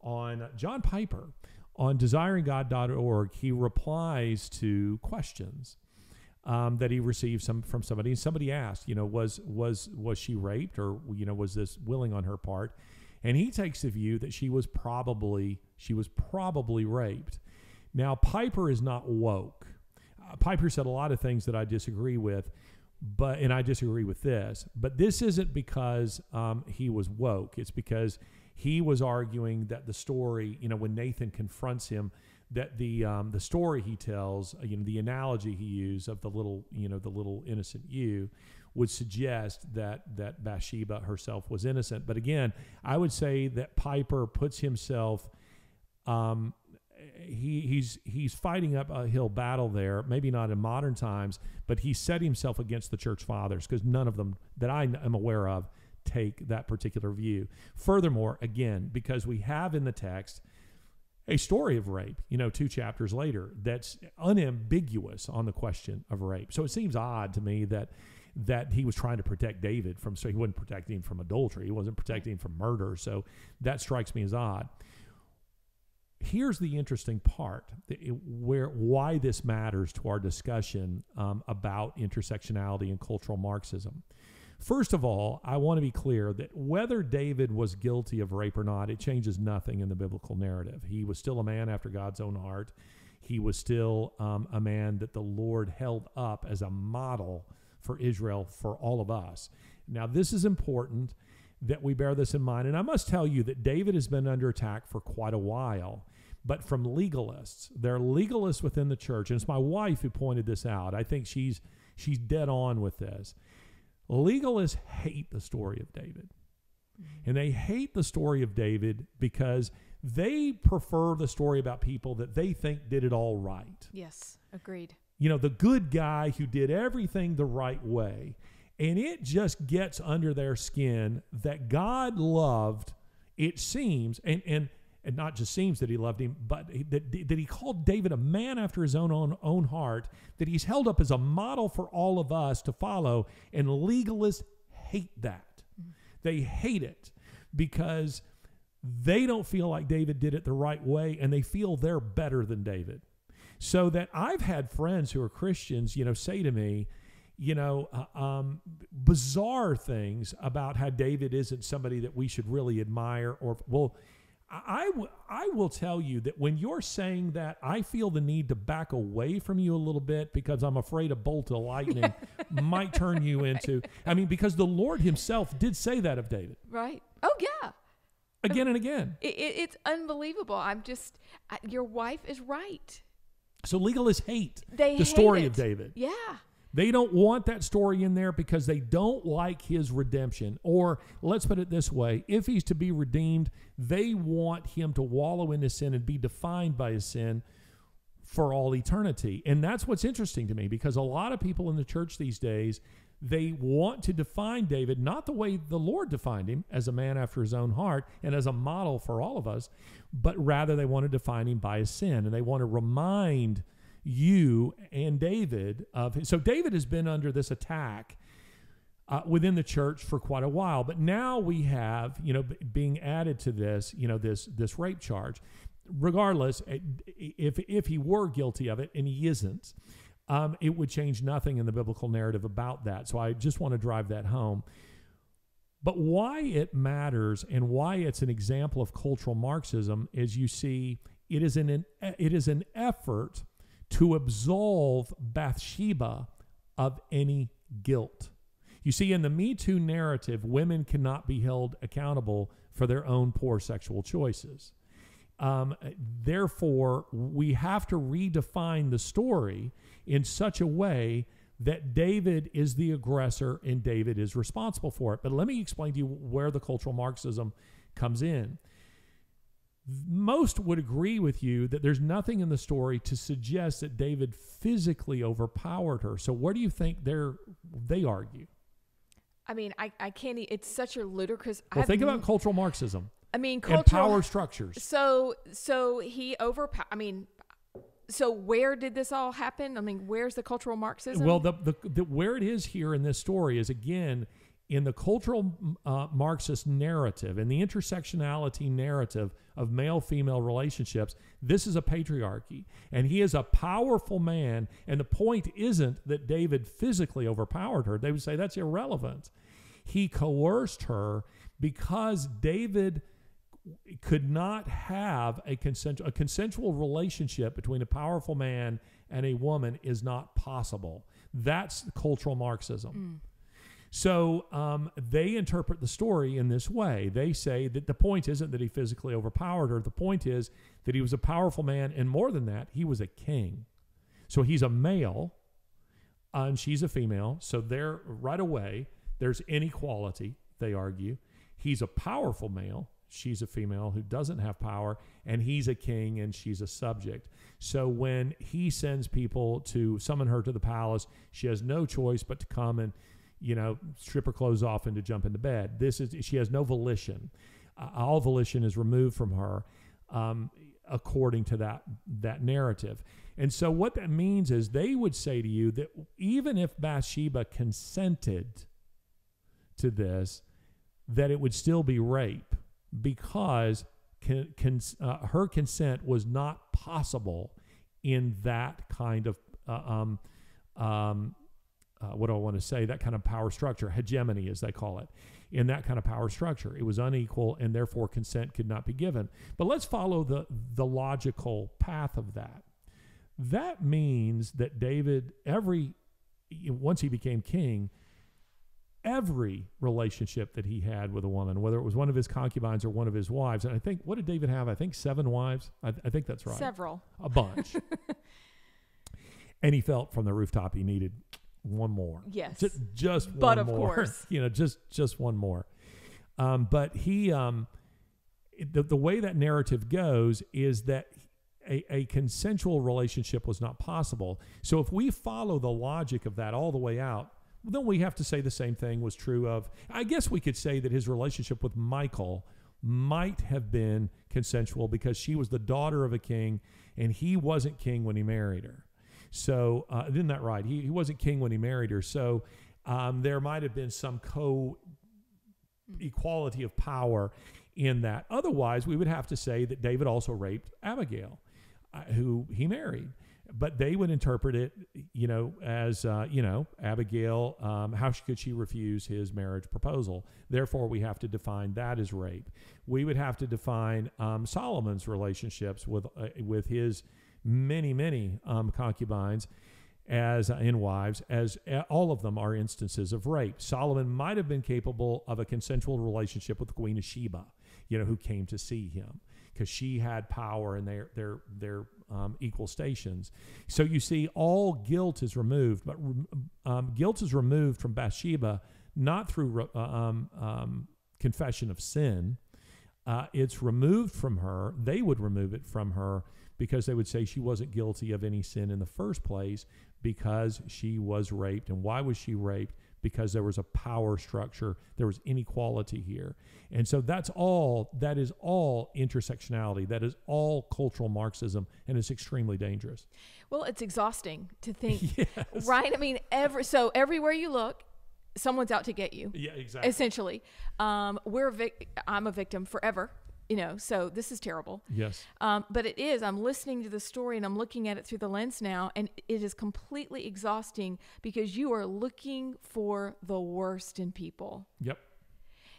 on desiringgod.org, he replies to questions that he received from somebody. Somebody asked, was she raped, or was this willing on her part? And he takes the view that she was probably raped. Now, Piper is not woke. Piper said a lot of things that I disagree with, and I disagree with this. But this isn't because he was woke. It's because he was arguing that the story, when Nathan confronts him, that the story he tells, the analogy he used of the little innocent ewe, would suggest that Bathsheba herself was innocent. But again, I would say that Piper puts himself, he's fighting up a hill battle there, maybe not in modern times, but he set himself against the church fathers, because none of them that I am aware of take that particular view. Furthermore, again, because we have in the text a story of rape, 2 chapters later, that's unambiguous on the question of rape. So it seems odd to me that he was trying to protect David so he wasn't protecting him from adultery. He wasn't protecting him from murder. So that strikes me as odd. Here's the interesting part, why this matters to our discussion about intersectionality and cultural Marxism. First of all, I want to be clear that whether David was guilty of rape or not, it changes nothing in the biblical narrative. He was still a man after God's own heart. He was still a man that the Lord held up as a model for Israel, for all of us. Now, this is important that we bear this in mind. And I must tell you that David has been under attack for quite a while, but from legalists. There are legalists within the church, and it's my wife who pointed this out. I think she's dead on with this. Legalists hate the story of David. And they hate the story of David because they prefer the story about people that they think did it all right. Yes, agreed. The good guy who did everything the right way. And it just gets under their skin that God loved, it seems, and not just seems that he loved him, but that he called David a man after his own heart, that he's held up as a model for all of us to follow. And legalists hate that. They hate it because they don't feel like David did it the right way, and they feel they're better than David. So that I've had friends who are Christians, say to me, bizarre things about how David isn't somebody that we should really admire. I will tell you that when you're saying that, I feel the need to back away from you a little bit, because I'm afraid a bolt of lightning might turn you into, because the Lord himself did say that of David. Right. Oh, yeah. Again and again. It's unbelievable. Your wife is right. So legalists hate the story of David. Yeah. They don't want that story in there because they don't like his redemption. Or let's put it this way, if he's to be redeemed, they want him to wallow in his sin and be defined by his sin for all eternity. And that's what's interesting to me, because a lot of people in the church these days, they want to define David not the way the Lord defined him, as a man after his own heart and as a model for all of us, but rather they want to define him by his sin. And they want to remind you and David of. So David has been under this attack within the church for quite a while, but now we have, being added to this, this rape charge. Regardless, if he were guilty of it, and he isn't, it would change nothing in the biblical narrative about that. So I just want to drive that home. But why it matters and why it's an example of cultural Marxism is, you see, it is an effort to absolve Bathsheba of any guilt. You see, in the Me Too narrative, women cannot be held accountable for their own poor sexual choices. Therefore, we have to redefine the story in such a way that David is the aggressor and David is responsible for it. But let me explain to you where the cultural Marxism comes in. Most would agree with you that there's nothing in the story to suggest that David physically overpowered her. So where do you think they argue? I can't. It's such a ludicrous. Well, think about cultural Marxism. cultural and power structures. So he overpowered. So where did this all happen? Where's the cultural Marxism? Well, the where it is here in this story is, again, in the cultural Marxist narrative, in the intersectionality narrative of male-female relationships. This is a patriarchy, and he is a powerful man, and the point isn't that David physically overpowered her. They would say that's irrelevant. He coerced her because David could not have a consensual relationship between a powerful man and a woman is not possible. That's cultural Marxism. So they interpret the story in this way. They say that the point isn't that he physically overpowered her. The point is that he was a powerful man, and more than that, he was a king. So he's a male, and she's a female. So there, right away, there's inequality, they argue. He's a powerful male. She's a female who doesn't have power, and he's a king, and she's a subject. So when he sends people to summon her to the palace, she has no choice but to come and, strip her clothes off and to jump into bed. She has no volition. All volition is removed from her, according to that narrative. And so what that means is they would say to you that even if Bathsheba consented to this, that it would still be rape, because her consent was not possible in that kind of what do I want to say? That kind of power structure, hegemony, as they call it. In that kind of power structure, it was unequal, and therefore consent could not be given. But let's follow the logical path of that. That means that David, once he became king, every relationship that he had with a woman, whether it was one of his concubines or one of his wives, and I think, what did David have? I think 7 wives. I think that's right. Several. A bunch. And he felt from the rooftop he needed one more. Yes. Just one more. But of course. Just one more. But he, the way that narrative goes is that a consensual relationship was not possible. So if we follow the logic of that all the way out, then we have to say the same thing was true of, I guess we could say that his relationship with Michal might have been consensual because she was the daughter of a king and he wasn't king when he married her. So, isn't that right? He wasn't king when he married her. So there might have been some equality of power in that. Otherwise, we would have to say that David also raped Abigail, who he married. But they would interpret it, as, Abigail, how could she refuse his marriage proposal? Therefore, we have to define that as rape. We would have to define Solomon's relationships with his many concubines as in wives, as all of them are instances of rape. Solomon might have been capable of a consensual relationship with the Queen of Sheba, who came to see him, because she had power and their equal stations. So you see, all guilt is removed, but guilt is removed from Bathsheba not through confession of sin. It's removed from her. They would remove it from her because they would say she wasn't guilty of any sin in the first place because she was raped. And why was she raped? Because there was a power structure. There was inequality here. And so that is all intersectionality. That is all cultural Marxism, and it's extremely dangerous. Well, it's exhausting to think, Yes. right? I mean, everywhere you look, someone's out to get you. Yeah, exactly. Essentially. I'm a victim forever. So this is terrible. Yes. But it is. I'm listening to the story and I'm looking at it through the lens now, and it is completely exhausting because you are looking for the worst in people. Yep.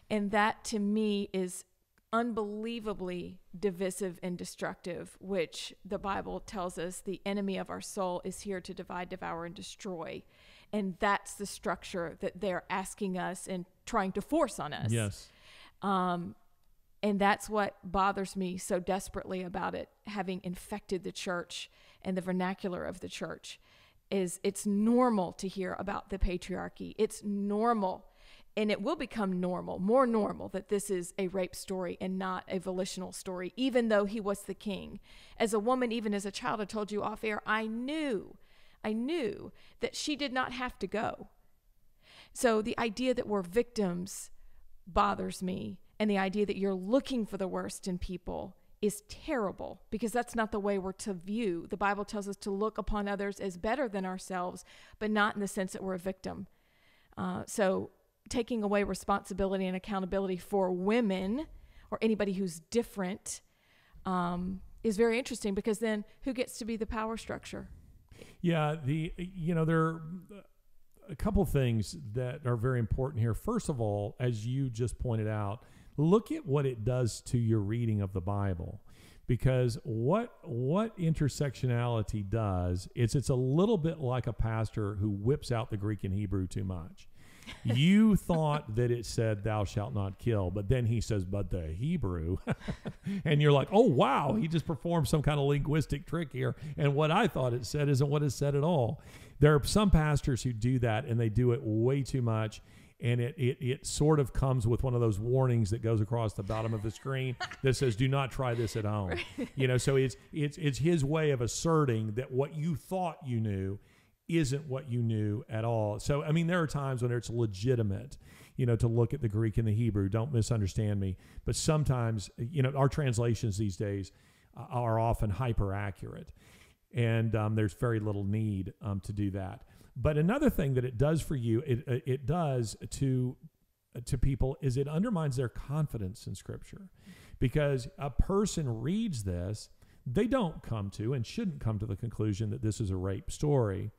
And that to me is unbelievably divisive and destructive, which the Bible tells us the enemy of our soul is here to divide, devour, and destroy. And that's the structure that they're asking us and trying to force on us. Yes. And that's what bothers me so desperately about it, having infected the church and the vernacular of the church, is it's normal to hear about the patriarchy. It's normal, and it will become more normal that this is a rape story and not a volitional story, even though he was the king. As a woman, even as a child, I told you off air, I knew that she did not have to go. So the idea that we're victims bothers me. And the idea that you're looking for the worst in people is terrible, because that's not the way we're to view. The Bible tells us to look upon others as better than ourselves, but not in the sense that we're a victim. So taking away responsibility and accountability for women or anybody who's different is very interesting, because then who gets to be the power structure? Yeah, there are a couple things that are very important here. First of all, as you just pointed out, look at what it does to your reading of the Bible. Because what intersectionality does is it's a little bit like a pastor who whips out the Greek and Hebrew too much. You thought that it said thou shalt not kill, but then he says, but the Hebrew. And you're like, oh, wow, he just performed some kind of linguistic trick here. And what I thought it said isn't what it said at all. There are some pastors who do that, and they do it way too much. And it sort of comes with one of those warnings that goes across the bottom of the screen that says, do not try this at home. So it's his way of asserting that what you thought you knew isn't what you knew at all. So, I mean, there are times when it's legitimate, to look at the Greek and the Hebrew. Don't misunderstand me. But sometimes, our translations these days are often hyper accurate. And there's very little need to do that. But another thing that it does for you, it does to people, is it undermines their confidence in Scripture. Because a person reads this, they don't come to and shouldn't come to the conclusion that this is a rape story.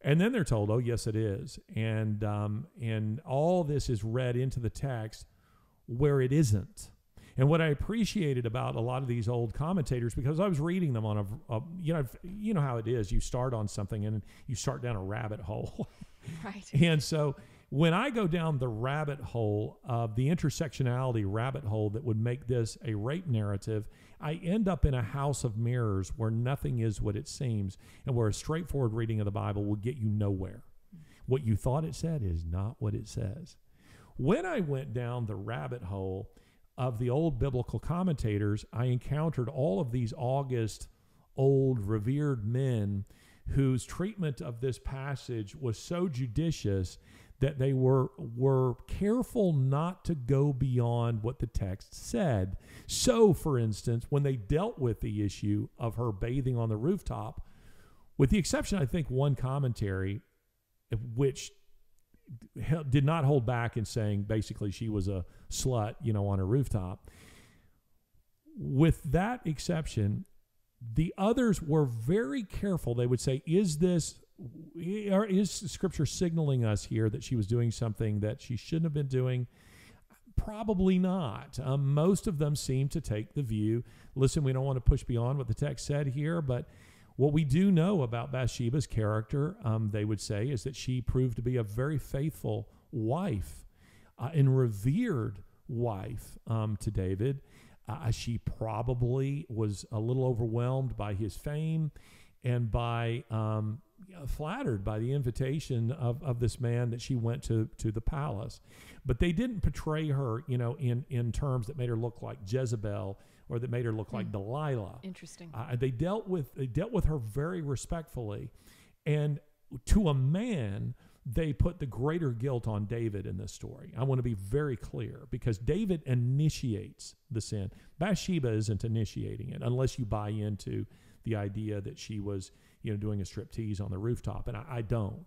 And then they're told, oh, yes, it is. And all this is read into the text where it isn't. And what I appreciated about a lot of these old commentators, because I was reading them on you know how it is. You start on something and you start down a rabbit hole. Right. And so when I go down the rabbit hole of the intersectionality rabbit hole that would make this a rape narrative, I end up in a house of mirrors where nothing is what it seems, and where a straightforward reading of the Bible will get you nowhere. What you thought it said is not what it says. When I went down the rabbit hole of the old biblical commentators, I encountered all of these august, old, revered men whose treatment of this passage was so judicious that they were careful not to go beyond what the text said. So, for instance, when they dealt with the issue of her bathing on the rooftop, with the exception, I think, one commentary, which did not hold back in saying basically she was a slut, on a rooftop. With that exception, the others were very careful. They would say, is Scripture signaling us here that she was doing something that she shouldn't have been doing? Probably not. Most of them seem to take the view, listen, we don't want to push beyond what the text said here, but what we do know about Bathsheba's character, they would say, is that she proved to be a very faithful wife and revered wife to David. She probably was a little overwhelmed by his fame and by flattered by the invitation of this man that she went to the palace. But they didn't portray her, in terms that made her look like Jezebel or that made her look like Delilah. Interesting. They dealt with her very respectfully, and to a man, they put the greater guilt on David in this story. I want to be very clear, because David initiates the sin. Bathsheba isn't initiating it, unless you buy into the idea that she was, doing a striptease on the rooftop, and I don't.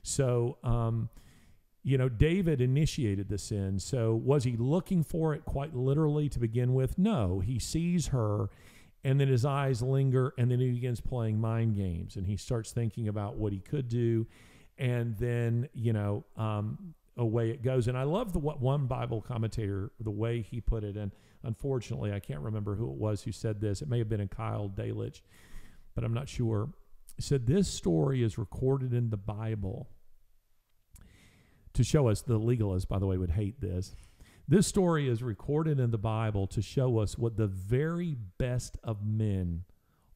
So, David initiated the sin. So was he looking for it quite literally to begin with? No, he sees her, and then his eyes linger, and then he begins playing mind games, and he starts thinking about what he could do, and then, away it goes. And I love what one Bible commentator, the way he put it, and unfortunately, I can't remember who it was who said this. It may have been in Kyle Dalich, but I'm not sure. He said, this story is recorded in the Bible to show us, the legalists, by the way, would hate this. This story is recorded in the Bible to show us what the very best of men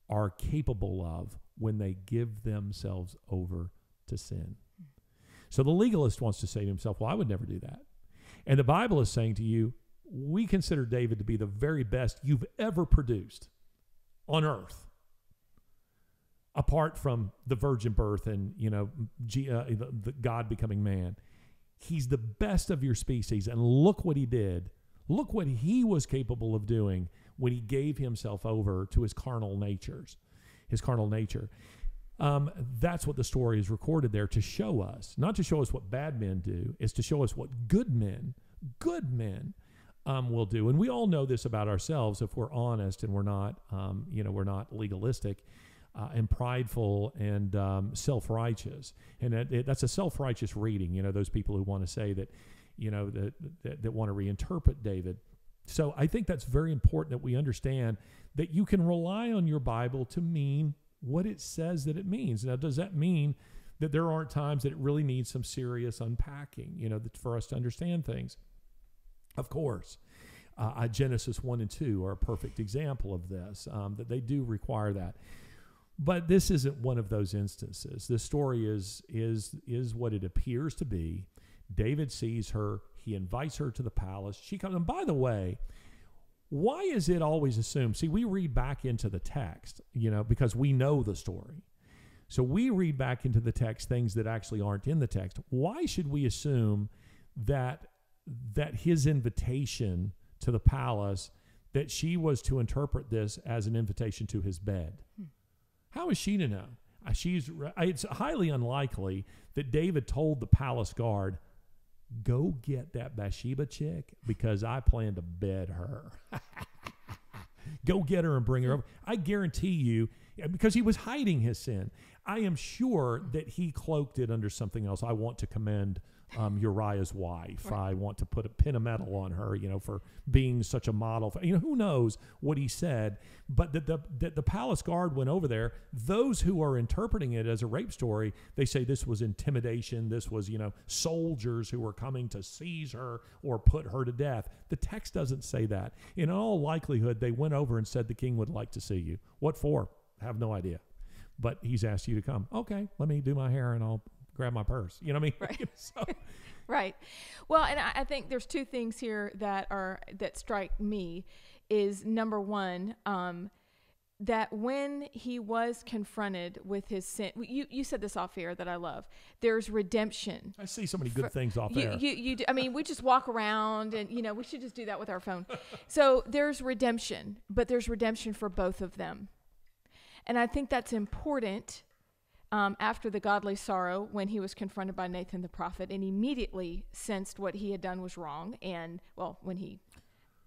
are capable of when they give themselves over to sin. So the legalist wants to say to himself, well, I would never do that. And the Bible is saying to you, we consider David to be the very best you've ever produced on earth, apart from the virgin birth and, the God becoming man. He's the best of your species, and look what he did. Look what he was capable of doing when he gave himself over to his carnal nature. That's what the story is recorded there to show us, not to show us what bad men do, is to show us what good men will do. And we all know this about ourselves if we're honest and we're not legalistic and prideful and self-righteous. And that's a self-righteous reading. Those people who want to say that, that want to reinterpret David. So I think that's very important that we understand that you can rely on your Bible to mean what it says that it means. Now, does that mean that there aren't times that it really needs some serious unpacking, for us to understand things? Of course. Genesis 1 and 2 are a perfect example of this, that they do require that. But this isn't one of those instances. This story is what it appears to be. David sees her. He invites her to the palace. She comes. And by the way, why is it always assumed? See, we read back into the text, because we know the story. So we read back into the text things that actually aren't in the text. Why should we assume that his invitation to the palace, that she was to interpret this as an invitation to his bed? How is she to know? It's highly unlikely that David told the palace guard, go get that Bathsheba chick because I plan to bed her. Go get her and bring her over. I guarantee you, because he was hiding his sin, I am sure that he cloaked it under something else. I want to commend Uriah's wife. Right. I want to put a pin of metal on her, for being such a model. Who knows what he said, but that the palace guard went over there. Those who are interpreting it as a rape story, they say this was intimidation. This was, soldiers who were coming to seize her or put her to death. The text doesn't say that. In all likelihood, they went over and said, the king would like to see you. What for? I have no idea. But he's asked you to come. Okay, let me do my hair and I'll grab my purse. You know what I mean? Right. So. Right. Well, and I think there's two things here that strike me. Is number one, that when he was confronted with his sin, you said this off air that I love. There's redemption. I see so many good things off air. You do, I mean, we just walk around and we should just do that with our phone. So there's redemption, but there's redemption for both of them, and I think that's important. After the godly sorrow, when he was confronted by Nathan the prophet and immediately sensed what he had done was wrong, and when he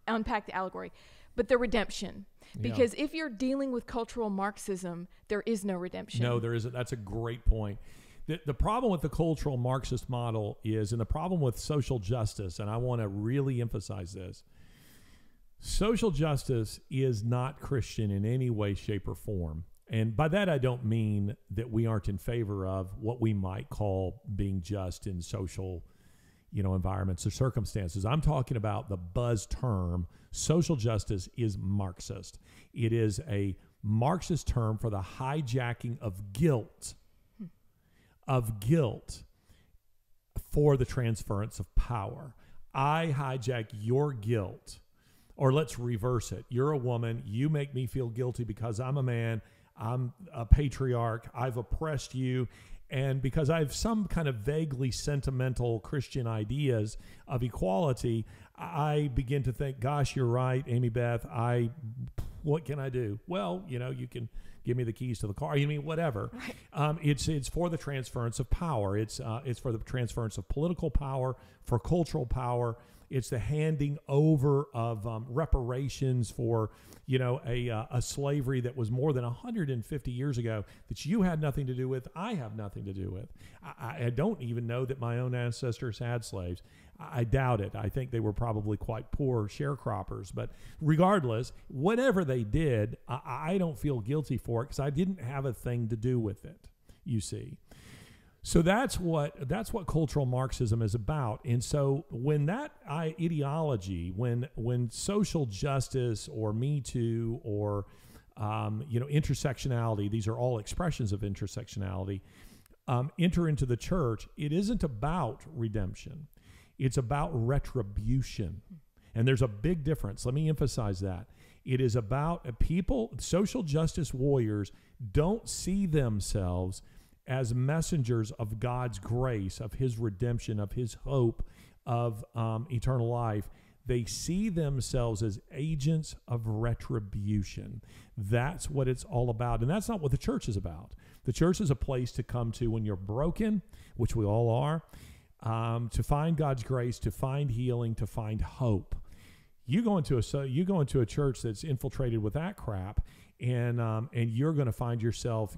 unpacked the allegory, but the redemption. Because if you're dealing with cultural Marxism, there is no redemption. No, there isn't. That's a great point. The problem with the cultural Marxist model is, and the problem with social justice, and I want to really emphasize this, social justice is not Christian in any way, shape, or form. And by that, I don't mean that we aren't in favor of what we might call being just in social, environments or circumstances. I'm talking about the buzz term. Social justice is Marxist. It is a Marxist term for the hijacking of guilt for the transference of power. I hijack your guilt, or let's reverse it. You're a woman. You make me feel guilty because I'm a man. I'm a patriarch, I've oppressed you, and because I have some kind of vaguely sentimental Christian ideas of equality, I begin to think, gosh, you're right, Amy Beth, what can I do? Well, you can give me the keys to the car, whatever. Right. It's for the transference of power. It's for the transference of political power, for cultural power. It's the handing over of reparations for, a slavery that was more than 150 years ago that you had nothing to do with, I have nothing to do with. I don't even know that my own ancestors had slaves. I doubt it. I think they were probably quite poor sharecroppers. But regardless, whatever they did, I don't feel guilty for it because I didn't have a thing to do with it, you see. So that's what cultural Marxism is about. And so when that ideology, when social justice or Me Too or intersectionality, these are all expressions of intersectionality, enter into the church, it isn't about redemption. It's about retribution. And there's a big difference. Let me emphasize that. It is about people, social justice warriors don't see themselves as messengers of God's grace, of his redemption, of his hope, of eternal life. They see themselves as agents of retribution. That's what it's all about. And that's not what the church is about. The church is a place to come to when you're broken, which we all are, to find God's grace, to find healing, to find hope. You go into a church that's infiltrated with that crap, and you're going to find yourself,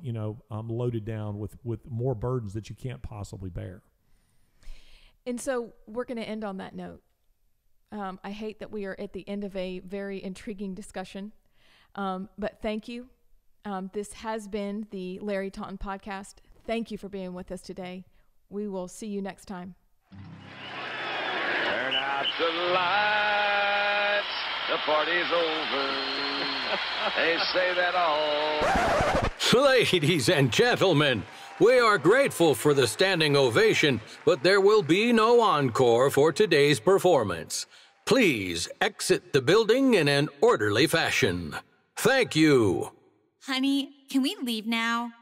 loaded down with more burdens that you can't possibly bear. And so we're going to end on that note. I hate that we are at the end of a very intriguing discussion, but thank you. This has been the Larry Taunton Podcast. Thank you for being with us today. We will see you next time. Turn out the lights, the party's over. They say that all. Ladies and gentlemen, we are grateful for the standing ovation, but there will be no encore for today's performance. Please exit the building in an orderly fashion. Thank you. Honey, can we leave now?